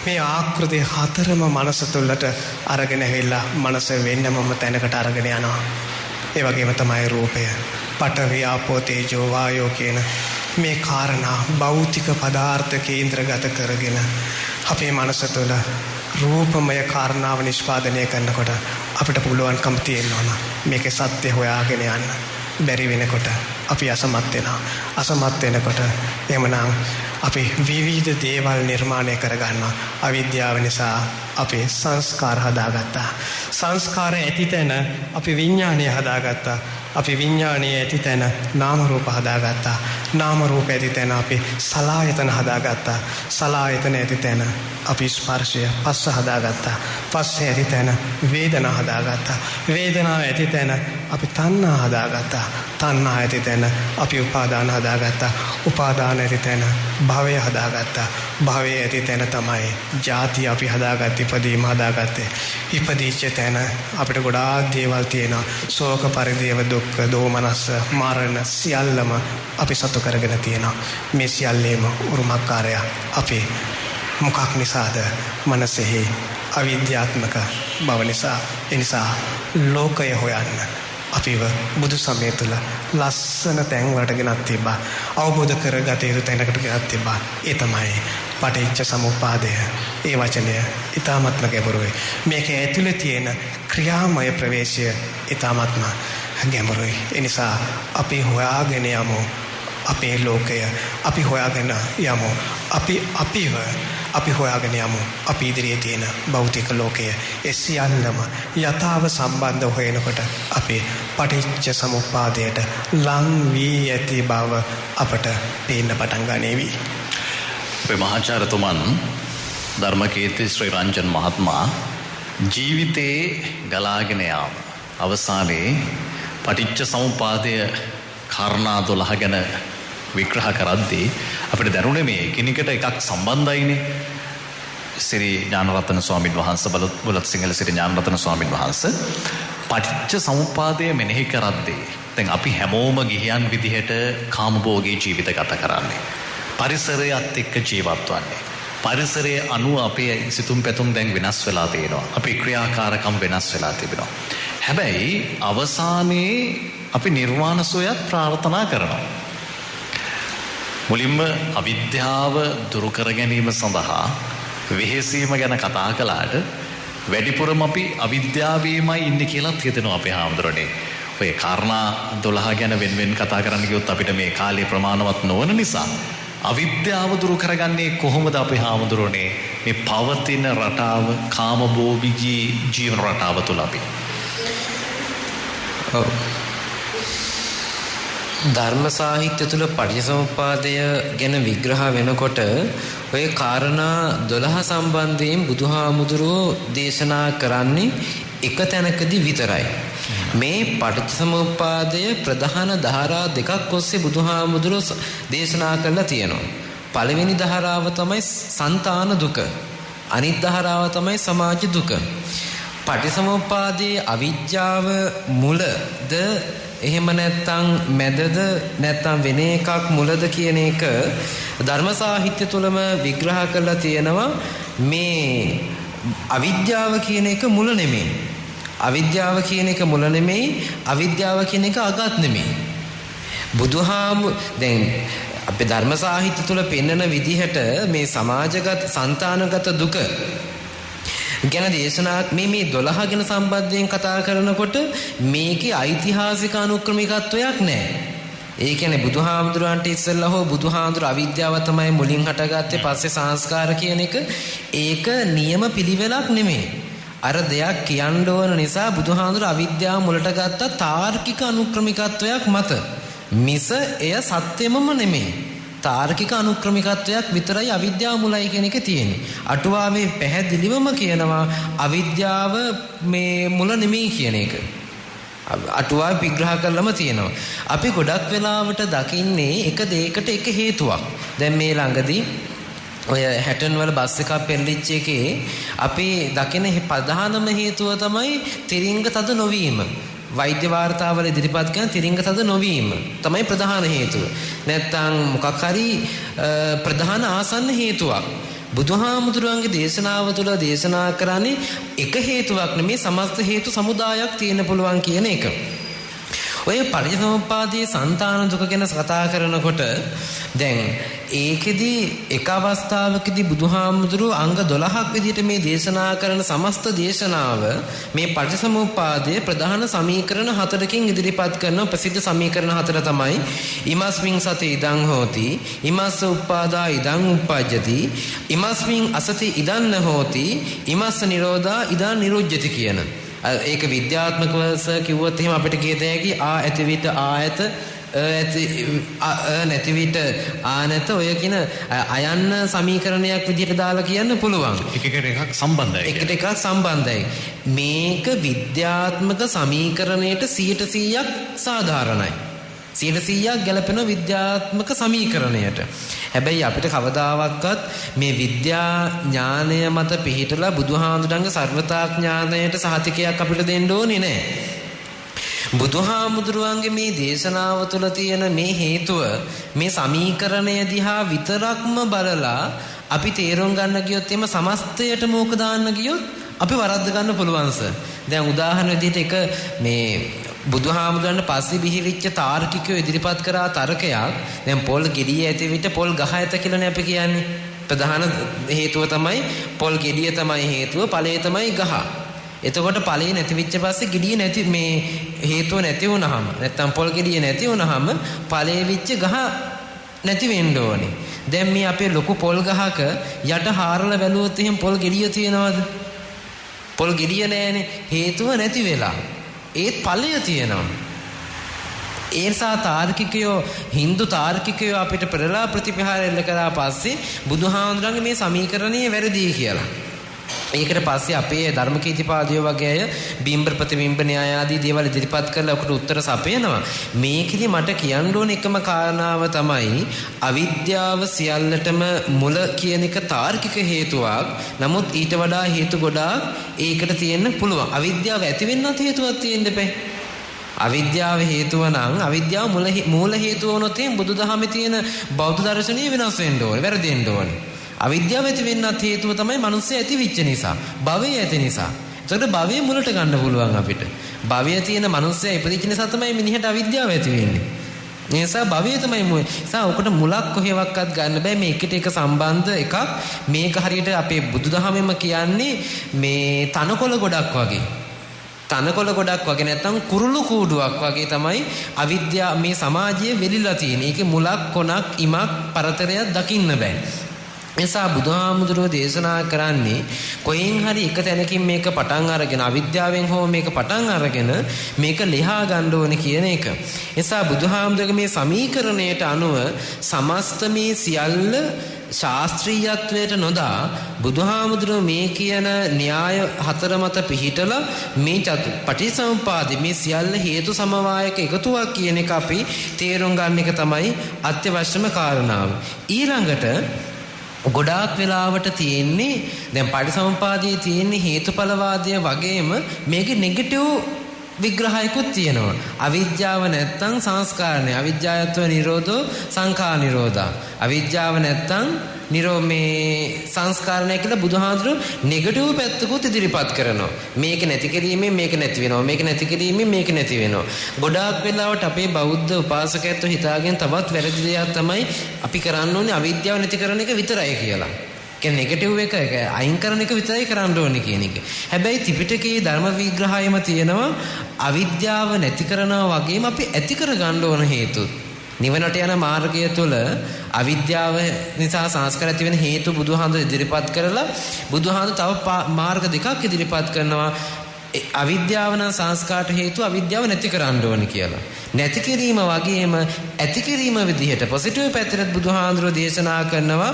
මේ ආකෘති හතරම මනස තුළට අරගෙන ඇවිල්ලා මනස වෙන්නමම තැනකට අරගෙන යනවා. ඒ වගේම තමයි රූපය. පඨවි ආපෝ තේජෝ වායෝ කියන මේ කාරණා භෞතික පදාර්ථ කේන්ද්‍රගත කරගෙන අපේ මනස තුළ රූපමය කාරණාව නිෂ්පාදනය කරනකොට අපිට පුළුවන්කම තියෙනවා මේකේ සත්‍ය හොයාගෙන යන්න. බැරි වෙනකොට අපි අසමත් වෙනවා. අසමත් වෙනකොට එhmenan අපි විවිධ දේවල් නිර්මාණය කරගන්නවා. අවිද්‍යාව නිසා අපි සංස්කාර හදාගත්තා. සංස්කාර ඇති තැන අපි විඥානය හදාගත්තා. අපි විඥානයේ ඇති තැන නාම රූප හදාගත්තා. නාම රූප ඇති තැන අපි සලආයතන හදාගත්තා. සලආයතන ඇති තැන අපි ස්පර්ශය පස්ස හදාගත්තා. පස්ස ඇති තැන වේදනා හදාගත්තා. වේදනාව ඇති තැන අපි තණ්හා හදාගත්තා. තණ්හා ඇති තැන අපි උපාදාන හදාගත්තා. උපාදාන ඇති තැන භවය හදාගත්තා. භවය ඇති තැන තමයි ජාති අපි හදාගත්තේ, ඉපදීම හදාගත්තේ. ඉපදීච්ච තැන අපිට ගොඩාක් දේවල් තියෙනවා. ශෝක පරිදේව දුක්ඛ දෝමනස්ස මරණ සියල්ලම අපි සතු කරගෙන තියෙනවා. මේ සියල්ලේම උරුමකාරය අපි මොකක් නිසාද? මනසෙහි අවිද්‍යාත්මක බව නිසා. ඒ නිසා ලෝකය හොයන්න අපිව බුදු සමය තුළ ලස්සන තැන් වලට ගෙනත් තිබ්බා. අවබෝධ කරගත යුතු තැනකට ගෙනත් තිබ්බා. ඒ තමයි පටිච්ච සමුප්පාදය. ඒ වචනය ඊ타ත්ම ගැඹුරුයි. මේක ඇතුලේ තියෙන ක්‍රියාමය ප්‍රවේශය ඊ타ත්ම ගැඹුරුයි. ඒ නිසා අපි හොයාගෙන යමු අපේ ලෝකය. අපි හොයාගෙන යමු අපි හොයාගෙන යමු අපි ඉදිරියේ තියෙන භෞතික ලෝකය. ඒ සියල්ලම යථාව සම්බන්ධ හොයනකොට අපි පටිච්ච සමුප්පාදයට ලං වී ඇති බව අපට පේන්න පටන් ගන්නේවි. අපේ මහාචාර්යතුමන් ධර්මකීර්ති ශ්‍රී රංජන් මහත්මයා ජීවිතේ ගලාගෙන යාම අවසානයේ පටිච්ච සමුප්පාදය කාරණා 12 ගැන විග්‍රහ කරද්දී අපිට දැනුනේ මේ එකිනෙකට එකක් සම්බන්ධයිනේ. ශ්‍රී ඥානරත්න ස්වාමීන් වහන්සේ බුලත් සිංහල ශ්‍රී ඥානරත්න ස්වාමීන් වහන්සේ පටිච්ච සමුප්පාදය මෙනෙහි කරද්දී දැන් අපි හැමෝම ගිහියන් විදිහට කාමභෝගී ජීවිත ගත කරන්නේ. පරිසරයත් එක්ක ජීවත් වන්නේ. පරිසරයේ අනුව අපේ සිතුම් පැතුම් දැන් වෙනස් වෙලා තියෙනවා. අපේ ක්‍රියාකාරකම් වෙනස් වෙලා තිබෙනවා. හැබැයි අවසානයේ අපි නිර්වාණ සෝයත් ප්‍රාර්ථනා කරනවා. මුලින්ම අවිද්‍යාව දුරු කර ගැනීම සඳහා වෙහෙසීම ගැන කතා කළාට වැඩිපුරම අපි අවිද්‍යාවේමයි ඉන්නේ කියලා හිතෙනවා අපේ හාමුදුරනේ. ඔය කාරණා 12 ගැන වෙන කතා කරන්න ගියොත් අපිට මේ කාලය ප්‍රමාණවත් නොවන නිසා අවිද්‍යාව දුරු කරගන්නේ කොහොමද අපේ හාමුදුරනේ? මේ පවතින රටාව කාමභෝගී ජීවන රටාව තුල අපි. ධර්ම සාහිත්‍ය තුල පටිච්චසමුප්පාදය ගැන විග්‍රහ වෙනකොට ඔය කාරණා 12 සම්බන්ධයෙන් බුදුහාමුදුරුවෝ දේශනා කරන්නේ එක තැනකදී විතරයි. මේ පටිච්චසමුප්පාදය ප්‍රධාන ධාරා දෙකක් ඔස්සේ බුදුහාමුදුරුවෝ දේශනා කරලා තියෙනවා. පළවෙනි ධාරාව තමයි సంతాන දුක. අනිත් ධාරාව තමයි සමාජ දුක. පටිච්චසමුප්පාදයේ අවිජ්ජාව මුලද එහෙම නැත්නම් මැදද නැත්නම් වෙන එකක් මුලද කියන එක ධර්ම සාහිත්‍ය තුලම විග්‍රහ කරලා තියෙනවා. මේ අවිද්‍යාව කියන එක මුල නෙමෙයි. අවිද්‍යාව කියන එක මුල නෙමෙයි. අවිද්‍යාව කියන එක අගත් නෙමෙයි. දැන් අපේ ධර්ම සාහිත්‍ය තුල පෙන්වන විදිහට මේ සමාජගත సంతానගත දුක ගැන දේශනා මේ 12 ගැන සම්බන්ධයෙන් කතා කරනකොට මේකේ ඓතිහාසික අනුක්‍රමිකත්වයක් නැහැ. ඒ කියන්නේ බුදුහාමුදුරන්ට ඉස්සෙල්ලා හෝ බුදුහාමුදුර අවිද්‍යාව තමයි මුලින් හටගත්තේ පස්සේ සංස්කාර කියන එක ඒක නියම පිළිවෙලක් නෙමෙයි. අර දෙයක් කියන්න ඕන නිසා බුදුහාමුදුර අවිද්‍යාව මුලට ගත්ත තාර්කික අනුක්‍රමිකත්වයක් මත මිස එය සත්‍යෙමම නෙමෙයි. තාර්කික අනුක්‍රමිකත්වයක් විතරයි අවිද්‍යාව මුලයි කියන එක තියෙන්නේ. අටුවාවේ පැහැදිලිවම කියනවා අවිද්‍යාව මේ මුල නෙමෙයි කියන එක. අටුවාව විග්‍රහ කරලම තියෙනවා. අපි ගොඩක් වෙලාවට දකින්නේ එක දෙයකට එක හේතුවක්. දැන් මේ ළඟදී ඔය හැටන් වල බස් එකක් පෙරලිච්ච එකේ අපි දකින ප්‍රධානම හේතුව තමයි තිරිංග තද නොවීම. වෛද්‍ය වාර්තාවල ඉදිරිපත් කරන තිරිංග තද නොවීම තමයි ප්‍රධාන හේතුව. නැත්තම් මොකක් හරි ප්‍රධාන ආසන්න හේතුවක්. බුදුහාමුදුරන්ගේ දේශනාව තුළ දේශනා කරන්නේ එක හේතුවක් නෙමේ සමස්ත හේතු සමුදායක් තියෙන්න පුළුවන් කියන එක. ඔය පටිච්චසමුප්පාදයේ సంతాන දුක ගැන කතා කරනකොට දැන් ඒකෙදි එක අවස්ථාවකදී බුදුහාමුදුරුවෝ අංග 12ක් විදිහට මේ දේශනා කරන සමස්ත දේශනාව මේ පටිච්චසමුප්පාදයේ ප්‍රධාන සමීකරණ 4කින් ඉදිරිපත් කරන ප්‍රසිද්ධ සමීකරණ 4 තමයි ඉමස්මින් සති ඉදං හෝති ඉමස්ස උප්පාදා ඉදං උප්පජ්ජති ඉමස්මින් අසති ඉදං න හෝති ඉමස්ස නිරෝධා ඉදං නිරුජ්ජති කියන. ඒක විද්‍යාත්මකව කිව්වොත් එහෙම අපිට කියත හැකි ආ ඇති විට ආයත නැති විට ආනත ඔය කියන අයන්න සමීකරණයක් විදිහට දාලා කියන්න පුළුවන්. එකට එකක් සම්බන්ධයි. එකට එකක් සම්බන්ධයි. මේක විද්‍යාත්මක සමීකරණයට 100%ක් සාධාරණයි. 100%ක් ගැලපෙන විද්‍යාත්මක සමීකරණයට. හැබැයි අපිට කවදාවත් මේ විද්‍යා ඥානය මත පිහිටලා බුදුහාමුදුරන්ගේ සර්වතා ඥානයට සහතිකයක් අපිට දෙන්න ඕනේ නැහැ. බුදුහාමුදුරුවන්ගේ මේ දේශනාව තුළ තියෙන මේ හේතුව මේ සමීකරණය දිහා විතරක්ම බලලා අපි තේරුම් ගන්න ගියොත් එimhe සමස්තයට මොක දාන්න ගියොත් අපි වරද්ද ගන්න පුළුවන් සර්. දැන් උදාහරණ විදිහට එක මේ බුදුහාමුදුරන්ට පස්සේ බිහිවිච්ච තාර්කිකයෝ ඉදිරිපත් කරා තර්කයක්. දැන් පොල් ගෙඩිය ඇති විට පොල් ගහ ඇත කියලානේ අපි කියන්නේ. ප්‍රධාන හේතුව තමයි පොල් ගෙඩිය තමයි හේතුව, ඵලය තමයි ගහ. එතකොට ඵලය නැති වෙච්ච පස්සේ ගෙඩිය නැති මේ හේතුව නැති වුනහම නැත්තම් පොල් ගෙඩිය නැති වුනහම ඵලය වෙච්ච ගහ නැති වෙන්න ඕනේ. දැන් මේ අපේ ලොකු පොල් ගහක යට හාරලා බැලුවොත් එහෙනම් පොල් ගෙඩිය තියෙනවද? පොල් ගෙඩිය නැහැනේ. හේතුව නැති වෙලා. ඒත් ඵලය තියෙනවා. ඒ නිසා තාර්කිකයෝ Hindu තාර්කිකයෝ අපිට පෙරලා ප්‍රතිපහාර එල්ල කරා පස්සේ බුදුහාමුදුරන්ගේ මේ සමීකරණය වැරදි කියලා. ඒකට පස්සේ අපේ ධර්මකීතිපාදයෝ වගේ අය බිම්බර ප්‍රතිබිම්බ න්‍යාය ආදී දේවල් ඉදිරිපත් කරලා ඔකට උත්තර සපයනවා. මේකෙදි මට කියන්න ඕන එකම කාරණාව තමයි අවිද්‍යාව සියල්ලටම මුල කියන එක තාර්කික හේතුවක්. නමුත් ඊට වඩා හේතු ගොඩාක් ඒකට තියෙන්න පුළුවන්. අවිද්‍යාව ඇති වෙන්නත් හේතුවක් තියෙන්න බෑ. අවිද්‍යාව හේතුව නම් අවිද්‍යාව මූල හේතුව වුණොත් බුදුදහමේ තියෙන බෞද්ධ දර්ශනීය වෙනස් වෙන්න ඕනේ, වැරදෙන්න ඕනේ. අවිද්‍යාව ඇති වෙන්නත් හේතුව තමයි මිනිස්සු ඇති වෙච්ච නිසා, භවය ඇති නිසා. ඒකට භවය මුලට ගන්න පුළුවන් අපිට. භවය තියෙන මනුස්සයා ඉපදිච්ච නිසා තමයි මිනිහට අවිද්‍යාව ඇති වෙන්නේ. ඒ නිසා භවය තමයි මුල. නිසා ඔකට මුලක් කොහෙවත්වත් ගන්න බෑ. මේ එකට එක සම්බන්ධ එකක්. මේක හරියට අපේ බුදුදහමෙම කියන්නේ මේ තනකොළ ගොඩක් වගේ. තනකොළ ගොඩක් වගේ නැත්නම් කුරුළු කූඩුවක් වගේ තමයි අවිද්‍යාව මේ සමාජයේ වෙලිලා තියෙන්නේ. ඒකේ මුලක් කොනක් ඉමක් පරතරයක් දකින්න බෑ. එසා බුදුහාමුදුරුවෝ දේශනා කරන්නේ කොහෙන් හරි එක තැනකින් මේක පටන් අරගෙන අවිද්‍යාවෙන් හෝ මේක පටන් අරගෙන මේක ලියා ගන්න ඕනේ කියන එක. එසා බුදුහාමුදුරුවෝ මේ සමීකරණයට අනුව සමස්ත මේ සියල්ල ශාස්ත්‍රීයත්වයට නොදා බුදුහාමුදුරුවෝ මේ කියන න්‍යාය හතර මත පිහිටලා මේ පටිච්චසමුප්පාදේ මේ සියල්ල හේතු සමவாயක එකතුවක් කියන එක අපි තේරුම් ගන්න එක තමයි අත්‍යවශ්‍යම කාරණාව. ඊළඟට ගොඩාක් වෙලාවට තියෙන්නේ දැන් පටිසමුපාදයේ තියෙන්නේ හේතුඵලවාදය වගේම මේකේ නෙගටිව් විග්‍රහයකුත් තියෙනවා. අවිද්‍යාව නැත්තම් සංස්කාරණය. අවිද්‍යාවත්ව නිරෝධෝ සංඛාර නිරෝධා. අවිද්‍යාව නැත්තම් මේ සංස්කාරණය කියලා බුදුහාඳුරු නෙගටිව් පැත්තකුත් ඉදිරිපත් කරනවා. මේක නැති කිරීමෙන් මේක නැති වෙනවා. මේක නැති කිරීමෙන් මේක නැති වෙනවා. ගොඩාක් වෙලාවට අපේ බෞද්ධ උපාසකයන්ට හිතාගෙන තවත් වැරදි දෙයක් තමයි අපි කරන්න ඕනේ අවිද්‍යාව නැති කරන එක විතරයි කියලා. කියන්නේ නෙගටිව් එක අයින් කරන එක විතරයි කරන්න ඕනේ කියන එක. හැබැයි ත්‍රිපිටකයේ ධර්ම විග්‍රහයම තියෙනවා අවිද්‍යාව නැති කරනවා වගේම අපි ඇති කර ගන්න ඕන හේතු. නිවනට යන මාර්ගය තුළ අවිද්‍යාව නිසා සංස්කාර ඇති වෙන හේතු බුදුහාමුදුරුවෝ ඉදිරිපත් කරලා බුදුහාමුදුරුවෝ තව මාර්ග දෙකක් ඉදිරිපත් කරනවා. අවිද්‍යාව නම් සංස්කාරට හේතු අවිද්‍යාව නැති කරන්න ඕනේ කියලා. නැති කිරීම වගේම ඇති කිරීම විදිහට පොසිටිව් පැත්තට බුදුහාඳුරෝ දේශනා කරනවා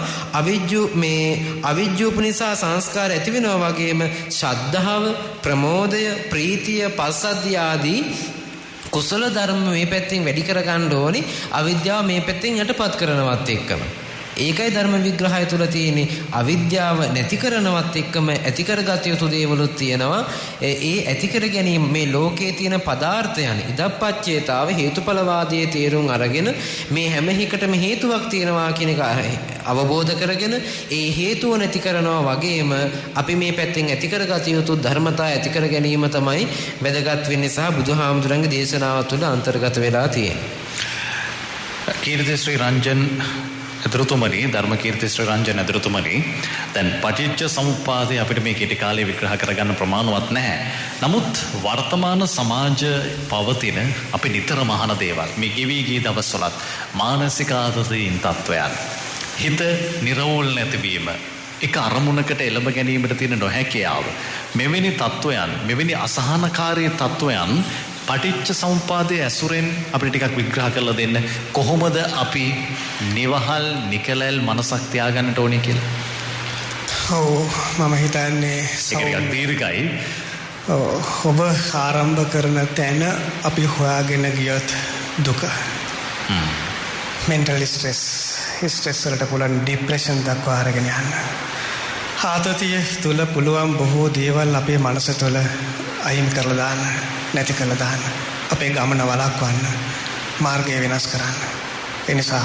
අවිජ්ජූප නිසා සංස්කාර ඇති වෙනවා වගේම ශ්‍රද්ධාව, ප්‍රමෝදය, ප්‍රීතිය, පස්සද්ධිය ආදී කුසල ධර්ම මේ පැත්තෙන් වැඩි කර ගන්න ඕනේ. අවිද්‍යාව මේ පැත්තෙන් යටපත් කරනවත් එක්කම. ඒකයි ධර්ම විග්‍රහය තුල තියෙන්නේ අවිද්‍යාව නැති කරනවත් එක්කම ඇති කරගත යුතු දේවලුත් තියෙනවා. ඒ ඇති කර ගැනීම මේ ලෝකයේ තියෙන පදාර්ථයන් ඉදප්පච්චේතාව හේතුඵලවාදයේ තේරුම් අරගෙන මේ හැම එකටම හේතුවක් තියෙනවා කියන එක අවබෝධ කරගෙන ඒ හේතුව නැති කරනවා වගේම අපි මේ පැත්තෙන් ඇති කරගත යුතු ධර්මතා ඇති කර ගැනීම තමයි වැදගත් වෙන්නේ සහ බුදුහාමුදුරන්ගේ දේශනාව තුළ අන්තර්ගත වෙලා තියෙන්නේ. කීර්ති ශ්‍රී රංජන් ඇතුරුතුමනි, ධර්මකීර්ති ශ්‍රී රංජන් ඇතුරුතුමනි, දැන් පටිච්ච සමුප්පාදය අපිට මේ කෙටි කාලේ විග්‍රහ කරගන්න ප්‍රමාණවත් නැහැ. නමුත් වර්තමාන සමාජ පවතින අපි නිතරම අහන දේවල් මේ ගෙවි ගිය දවස්වලත් මානසික ආතතියින් තත්වයන්, හිත නිරවුල් නැතිවීම, එක අරමුණකට එළඹ ගැනීමට තියෙන නොහැකියාව, මෙවැනි තත්වයන්, මෙවැනි අසහනකාරී තත්වයන් පටිච්ච සමුප්පාදයේ ඇසුරෙන් අපිට ටිකක් විග්‍රහ කරලා දෙන්න. කොහොමද අපි නිවහල් නිකලල් මනසක් තියාගන්නට ඕනේ කියලා? මම හිතන්නේ ඒක දීර්ඝයි. ඔබ ආරම්භ කරන තැන අපි හොයාගෙන ගියොත් දුක. මෙන්ටල් ස්ට්‍රෙස් වලට පුළුවන් ડિප්‍රෙෂන් දක්වා අරගෙන යන්න. ආතතිය තුල පුළුවන් බොහෝ දේවල් අපේ මනස තුළ අයින් කරලා දාන්න, නැති කරලා දාන්න, අපේ ගමන වළක්වන්න, මාර්ගය වෙනස් කරන්න. ඒ නිසා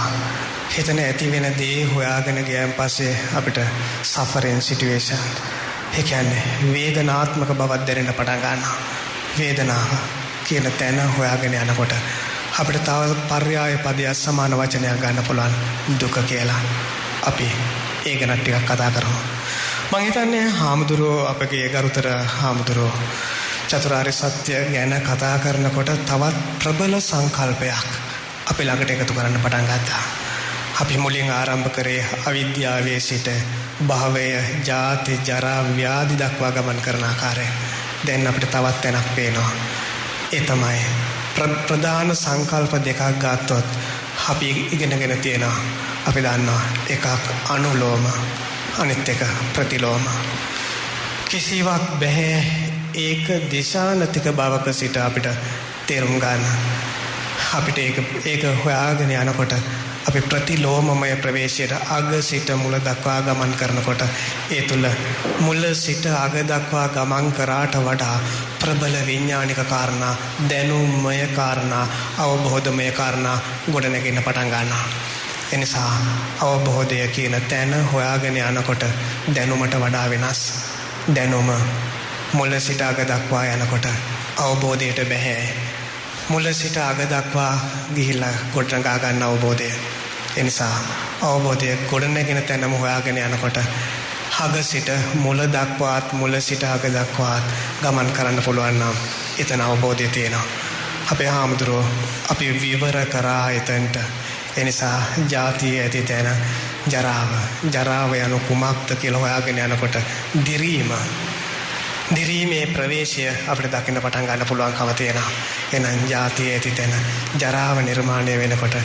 හිතන ඇති වෙන දේ හොයාගෙන ගියන් පස්සේ අපිට සෆරින් සිටුේෂන්, ඒ කියන්නේ වේදනාත්මක බවක් දැනෙන්න පටන් ගන්නවා. වේදනාව කියන තැන හොයාගෙන යනකොට අපිට තව පර්යාය පදයක් සමාන වචනයක් ගන්න පුළුවන්, දුක කියලා. අපි ඒ ගැන ටිකක් කතා කරමු. මම හිතන්නේ හාමුදුරුවෝ, අපගේ ගරුතර හාමුදුරුවෝ චතුරාර්ය සත්‍ය ගැන කතා කරනකොට තවත් ප්‍රබල සංකල්පයක් අපි ළඟට එකතු කරන්න පටන් ගත්තා. අපි මුලින් ආරම්භ කරේ අවිද්‍යාවේ සිට භවය, ජාති, ජරා, ව්‍යාධි දක්වා ගමන් කරන ආකාරය. දැන් අපිට තවත් තැනක් පේනවා. ඒ තමයි ප්‍රධාන සංකල්ප දෙකක් ගත්තොත් අපි ඉගෙනගෙන තියෙනවා. අපි දන්නවා එකක් අනුලෝම, අනිත් එක ප්‍රතිලෝම. කිසිවක් බෑ ඒක දිශානතික බවක සිට අපිට තේරුම් ගන්න. අපිට ඒක හොයාගෙන යනකොට අපි ප්‍රතිලෝමමය ප්‍රවේශයට අග සිට මුල දක්වා ගමන් කරනකොට ඒ තුල මුල සිට අග දක්වා ගමන් කරාට වඩා ප්‍රබල විඥානික කාරණා, දැනුමය කාරණා, අවබෝධමය කාරණා ගොඩනැගෙන්න පටන් ගන්නවා. එනිසා අවබෝධය කියන තැන හොයාගෙන යනකොට දැනුමට වඩා වෙනස්. දැනුම මුල සිට අග දක්වා යනකොට අවබෝධයට බැහැ. මුල සිට අග දක්වා ගිහිල්ලා ගොඩනගා ගන්න අවබෝධය. ඒ නිසා අවබෝධය ගොඩනගෙන තැනම හොයාගෙන යනකොට අග සිට මුල දක්වාත් මුල සිට අග දක්වාත් ගමන් කරන්න පුළුවන් නම් එතන අවබෝධය තියෙනවා. අපේ හාමුදුරුවෝ අපි විවර කරා එතනට. ඒ නිසා ජාතිය ඇති තැන ජරාව යනු කුමක්ද කියලා හොයාගෙන යනකොට දිරීමේ ප්‍රවේශය අපිට දකින්න පටන් ගන්න පුළුවන්කම තියෙනවා. එහෙනම් ජාතිය ඇති තැන ජරාව නිර්මාණය වෙනකොට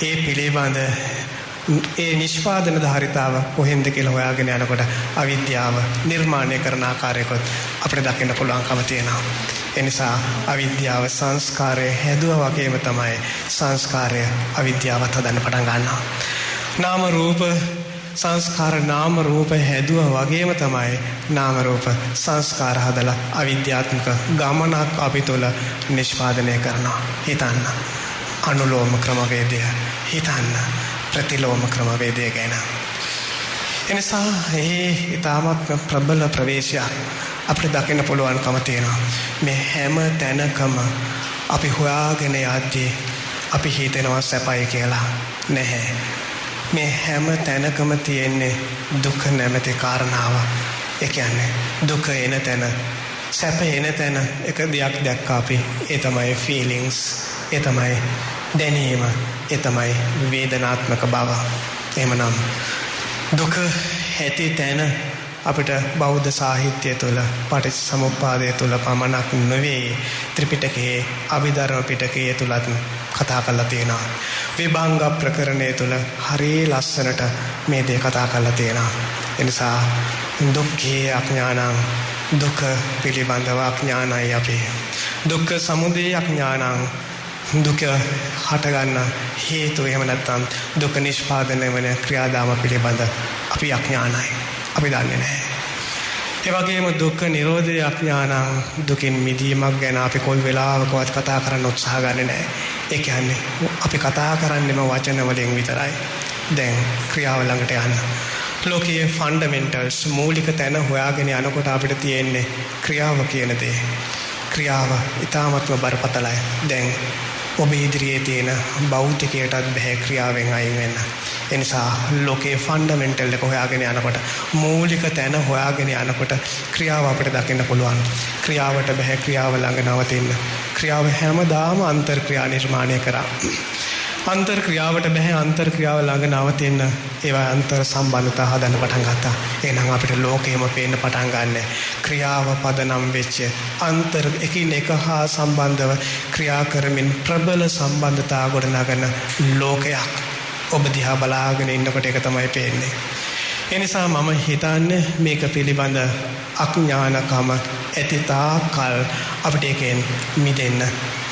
ඒ පිළිබඳ ඒ නිෂ්පාදන ධාරිතාව කොහෙන්ද කියලා හොයාගෙන යනකොට අවිද්‍යාව නිර්මාණය කරන ආකාරයකොත් අපිට දකින්න පුළුවන්කම තියෙනවා. ඒ නිසා අවිද්‍යාව සංස්කාරය හැදුවා වගේම තමයි සංස්කාරය අවිද්‍යාවත් හදන්න පටන් ගන්නවා. නාම රූප සංස්කාර නාම රූප හැදුවා වගේම තමයි නාම රූප සංස්කාර හදලා අවිද්‍යාත්මක ගමනක් අපි තුළ නිෂ්පාදනය කරනවා. හිතන්න අනුලෝම ක්‍රමවේදය, හිතන්න ප්‍රතිලෝම ක්‍රමවේදය ගැන. එනිසා ඊටමත් ප්‍රබල ප්‍රවේශයක් අපිට දකින්න පුළුවන්කම තියෙනවා. මේ හැම තැනකම අපි හොයාගෙන යද්දී අපි හිතනවා සැපයි කියලා. නැහැ. මේ හැම තැනකම තියෙන්නේ දුක නැමැති කාරණාව. ඒ කියන්නේ දුක එන තැන, සැප එන තැන එක දෙයක් දැක්කා අපි. ඒ තමයි feelings. ඒ තමයි දැනීම. ඒ තමයි වේදනාත්මක බව. එහෙමනම් දුක ඇති තැන අපිට බෞද්ධ සාහිත්‍යය තුළ පටිච්චසමුප්පාදය තුළ පමණක් නෙවෙයි ත්‍රිපිටකයේ අභිධර්ම පිටකයේ තුලත් කතා කරලා තියෙනවා. විභංග ප්‍රකරණය තුළ හරිය ලස්සනට මේ දේ කතා කරලා තියෙනවා. ඒ නිසා දුක්ඛේ අඥානං, දුක පිළිබඳව අඥානයි අපි. දුක්ඛ සමුදය අඥානං, දුක හටගන්න හේතු එහෙම නැත්නම් දුක නිෂ්පාදනය වෙන ක්‍රියාදාම පිළිබඳ අපි අඥානයි. අපි දන්නේ නැහැ. ඒ වගේම දුක්ඛ නිරෝධය අඥානං, දුකින් මිදීමක් ගැන අපි කොයි වෙලාවකවත් කතා කරන්න උත්සාහ ගන්නෙ නැහැ. ඒ කියන්නේ අපි කතා කරන්නේම වචන වලින් විතරයි. දැන් ක්‍රියාව ළඟට යන්න. ලෝකයේ ෆන්ඩමෙන්ටල්ස් මූලික තැන හොයාගෙන යනකොට අපිට තියෙන්නේ ක්‍රියාව කියන දේ. ක්‍රියාව ඊටාත්ම බරපතලයි. දැන් ඔබ ඉදිරියේ තියෙන භෞතිකයටත් බෑ ක්‍රියාවෙන් අයින් වෙන්න. ඒ නිසා ලෝකේ ෆන්ඩමෙන්ටල් එක හොයාගෙන යනකොට, මූලික තැන හොයාගෙන යනකොට ක්‍රියාව අපිට දකින්න පුළුවන්. ක්‍රියාවට බෑ ක්‍රියාව ළඟ නවතින්න. ක්‍රියාව හැමදාම අන්තර් ක්‍රියා නිර්මාණය කරා. අන්තර් ක්‍රියාවට බෑ අන්තර් ක්‍රියාව ළඟ නවතින්න. ඒවා අන්තර් සම්බන්ධතා හදන්න පටන් ගත්තා. එහෙනම් අපිට ලෝකෙම පේන්න පටන් ගන්න ක්‍රියාව පදනම් වෙච්ච අන්තර් එකිනෙක හා සම්බන්ධව ක්‍රියා කරමින් ප්‍රබල සම්බන්ධතා ගොඩනගන ලෝකයක් ඔබ දිහා බලාගෙන ඉන්නකොට ඒක තමයි පේන්නේ. ඒ නිසා මම හිතන්නේ මේක පිළිබඳ අඥානකම ඇති තාකල් අපිට ඒකෙන් මිදෙන්න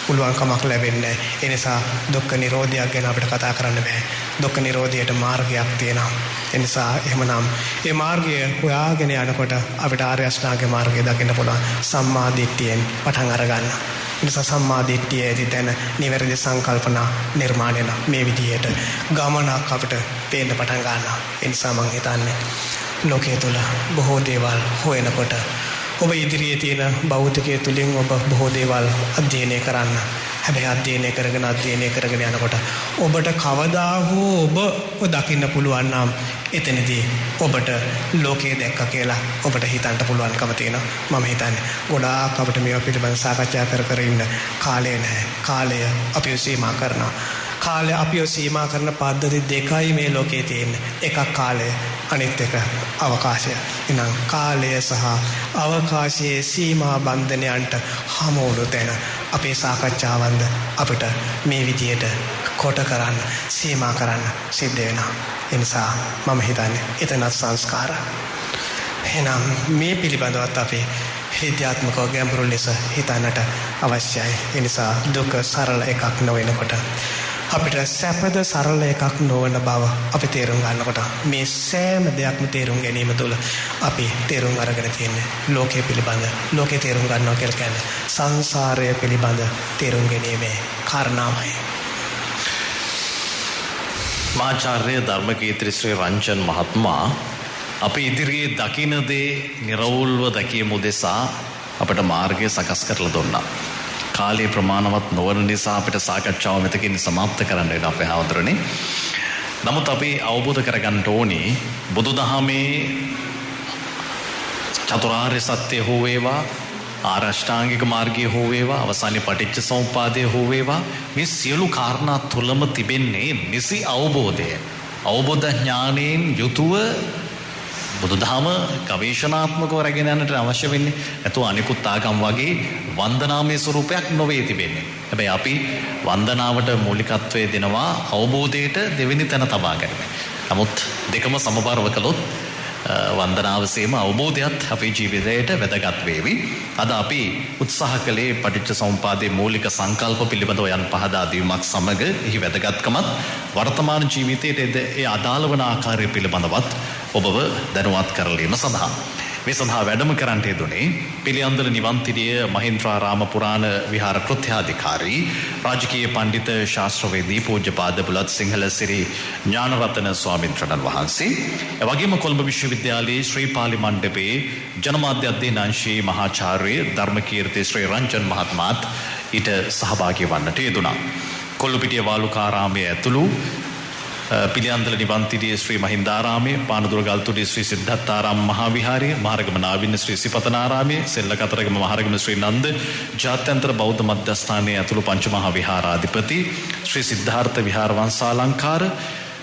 පුළුවන්කමක් ලැබෙන්නේ. ඒ නිසා දුක්ඛ නිරෝධයක් ගැන අපිට කතා කරන්න බෑ. දුක්ඛ නිරෝධයට මාර්ගයක් තියෙනවා. ඒ නිසා එහෙමනම් ඒ මාර්ගය හොයාගෙන යනකොට අපිට ආර්ය අෂ්ටාංග මාර්ගය දකින්න පුළුවන්. සම්මා දිට්ඨියෙන් පටන් අරගන්න. ඒ නිසා සම්මා දිට්ඨිය ඇති තැන නිවැරදි සංකල්පනා නිර්මාණය මේ විදිහට ගමනක් අපිට පේන්න පටන් ගන්නවා. ඒ නිසා මම හිතන්නේ ලෝකයේ තුල බොහෝ දේවල් හොයනකොට ඔබ ඉදිරියේ තියෙන භෞතිකයේ තුලින් ඔබ බොහෝ දේවල් අධ්‍යයනය කරන්න. හැබැයි අධ්‍යයනය කරගෙන යනකොට ඔබට කවදා හෝ ඔබ දකින්න පුළුවන් නම් එතනදී ඔබට ලෝකේ දැක්ක කියලා ඔබට හිතන්න පුළුවන්කම තියෙනවා. මම හිතන්නේ ගොඩාක් අපිට මේවා පිළිබඳව සාකච්ඡා කර ඉන්න කාලය නැහැ. කාලය අපිව සීමා කරනවා. කාලය අපිව සීමා කරන පද්ධති දෙකයි මේ ලෝකේ තියෙන්නේ. එකක් කාලය, අනිත් එක අවකාශය. එහෙනම් කාලය සහ අවකාශයේ සීමා බන්ධනයන්ට හමු වුණු තැන අපේ සාකච්ඡාවන්ද අපිට මේ විදියට කොට කරන්න, සීමා කරන්න සිද්ධ වෙනවා. ඒ නිසා මම හිතන්නේ එතනත් සංස්කාර. එහෙනම් මේ පිළිබඳවත් අපි විද්‍යාත්මකව ගැඹුරු ලෙස හිතන්නට අවශ්‍යයි. ඒ නිසා දුක සරල එකක් නොවෙනකොට අපිට සැපද සරල එකක් නොවන බව අපි තේරුම් ගන්නකොට මේ සෑම දෙයක්ම තේරුම් ගැනීම තුළ අපි තේරුම් අරගෙන තියෙන්නේ ලෝකයේ පිළිබඳ, ලෝකේ තේරුම් ගන්නවා කියලා කියන්නේ සංසාරය පිළිබඳ තේරුම් ගැනීමේ කාරණාවයි. මාචාර්ය ධර්මකීර්ති ශ්‍රී රංජන් මහත්මයා අපි ඉදිරියේ දකින දේ නිර්වුල්ව දැකීම උදෙසා අපට මාර්ගය සකස් කරලා දුන්නා. කාලේ ප්‍රමාණවත් නොවන නිසා අපිට සාකච්ඡාව මෙතකින් සමාප්ත කරන්න වෙන අපේ හවුදරනේ. නමුත් අපි අවබෝධ කරගන්න ඕනේ බුදුදහමේ චතුරාර්ය සත්‍ය හෝ වේවා ආරෂ්ඨාංගික මාර්ගය හෝ වේවා අවසානයේ පටිච්ච සමුප්පාදය හෝ වේවා මේ සියලු කාරණා තුලම තිබෙන්නේ නිසි අවබෝධය. අවබෝධ ඥාණයෙන් යුතුව බුදුදහම ගවේෂණාත්මකව රැගෙන යන්නට අවශ්‍ය වෙන්නේ. නැතු අනිකුත් ආගම් වගේ වන්දනාමය ස්වරූපයක් නොවේ තිබෙන්නේ. හැබැයි අපි වන්දනාවට මූලිකත්වය දෙනවා අවබෝධයට දෙවෙනි තැන තබා ගැනීම. නමුත් දෙකම සමබරව කළොත් වන්දනාවසේම අවබෝධයත් අපේ ජීවිතයට වැදගත් වේවි. අද අපි උත්සාහ කළේ පටිච්ච සමුප්පාදයේ මූලික සංකල්ප පිළිබඳව යන පහදා දීමක් සමග එහි වැදගත්කමත් වර්තමාන ජීවිතයට ඒ අදාළ වන ආකාරය පිළිබඳවත් ඔබව දැනුවත් කරලීම සඳහා මේ සඳහා වැඩම කරන්නට යෙදුනේ පිළියන්දල නිවන්තිරිය මහින්ද්‍රාරාම පුරාණ විහාර කෘත්‍යාධිකාරී රාජකීය පඬිත ශාස්ත්‍රවේදී පූජ්‍යපාද බුලත් සිංහල සිරි ඥානරතන ස්වාමීන් වහන්සේ එවැගේම කොළඹ විශ්වවිද්‍යාලයේ ශ්‍රී පාලි මණ්ඩපයේ ජනමාධ්‍ය අධ්‍යයන අංශයේ මහාචාර්ය ධර්මකීර්ති ශ්‍රී රංජන් මහත්මයාත් ඊට සහභාගී වන්නට යෙදුණා. කොල්ලුපිටිය වාලුකාරාමයේ ඇතුළු පිළියන්දල නිවන්තිරිය ශ්‍රී මහින්දාරාමයේ පානදුරගල්තුඩි ශ්‍රී සිද්ධාර්ථාරාම මහා විහාරය මහරගම නාවින්න ශ්‍රී සිපතනාරාමයේ සෙල්ලකතරගම මහරගම ශ්‍රී නන්ද ජාත්‍යන්තර බෞද්ධ මධ්‍යස්ථානයේ ඇතුළු පංචමහා විහාරාධිපති ශ්‍රී සිද්ධාර්ථ විහාර වංශාලංකාර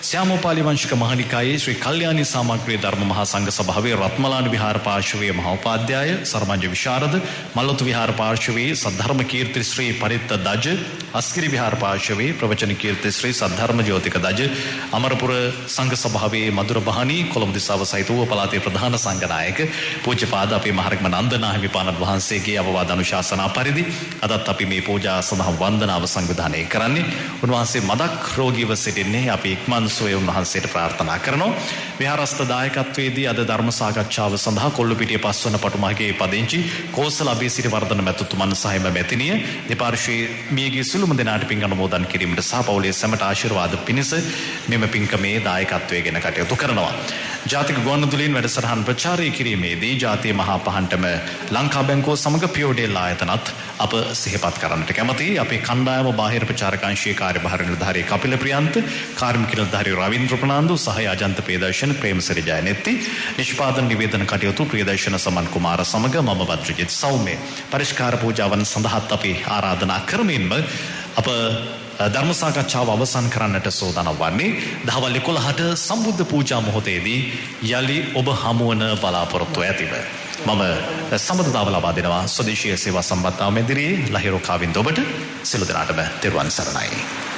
श्यामोपाली वंशिक महानिकाये श्री कल्याणी सामग्री धर्म महासंघ सभावे रत्मलान विहार पार्श्वे महोपाध्याय सरमंज विशारद मल्लुत विहार पार्श्वे सद्धर्म कीर्ति श्री परित दज अस्किरी विहार पार्श्वे प्रवचन कीर्ति श्री सद्धर्म ज्योतिक दज अमरपुर संघ सभावे मधुर बहानी कोलंब दिसाव सहित पलाते प्रधान संघ नायक पूज्यपाद अपे महारग्म नंदना विपानद वහන්සේගේ අවවාද අනුශාසනා පරිදි අදත් අපි මේ පූජා සඳහා වන්දනාව සංවිධානය කරන්නේ උන්වහන්සේ මදක් රෝගීව සිටින්නේ අපි ඉක්මන් සුවය උන්වහන්සේට ප්‍රාර්ථනා කරනවා. විහාරස්ථ දායකත්වයේදී අද ධර්ම සාකච්ඡාව සඳහා කොල්ලුපිටිය පස්වන පටුමහගේ පදිංචි කෝසල අබේසිරි වර්ධන මැතිතුමන් සහ මැතිණිය දෙපාර්ශ්වයේ මියගිය සිළුම දෙනාට පින් අනුමෝදන් කිරීමට සහ පවුලේ සැමට ආශිර්වාද පිණිස මෙම පින්කමේ දායකත්වයෙන් කටයුතු කරනවා. ජාතික ගුවන්විදුලියෙන් වැඩසටහන් ප්‍රචාරය කිරීමේදී ජාතිය මහා පහන්ටම ලංකා බැංකුව සමග පියෝඩෙල් ආයතනත් අප සිහිපත් කරන්නට කැමතියි. අපේ කණ්ඩායම බාහිර ප්‍රචාරක අංශයේ කාර්යභාර නිලධාරී කපිල ප්‍රියන්ත, කාර්මික නිලධාරී රවීන්ද්‍ර ප්‍රනාන්දු සහ ආජන්ත ප්‍රේදර්ශන ප්‍රේමසිරි ජයනෙත්ති, නිෂ්පාදන නිවේදන කටයුතු ප්‍රියදර්ශන සමන් කුමාර සමග මම බද්‍රජිත් සෞම්‍ය. පරිස්කාර පූජාවන් සඳහාත් අපි ආරාධනා කරමින්ම අප ධර්ම සාකච්ඡාව අවසන් කරන්නට සූදානම් වන්නේ දහවල් 11ට සම්බුද්ධ පූජා මොහොතේදී යලි ඔබ හමුවන බලාපොරොත්තු ඇතිව මම සම්බුද්ධතාව ලබා දෙනවා ස්වදේශීය සේවා සම්බන්ධතාව මැදිරියේ ලහිරු කාවින්ද ඔබට සියලු දෙනාටම තෙරුවන් සරණයි.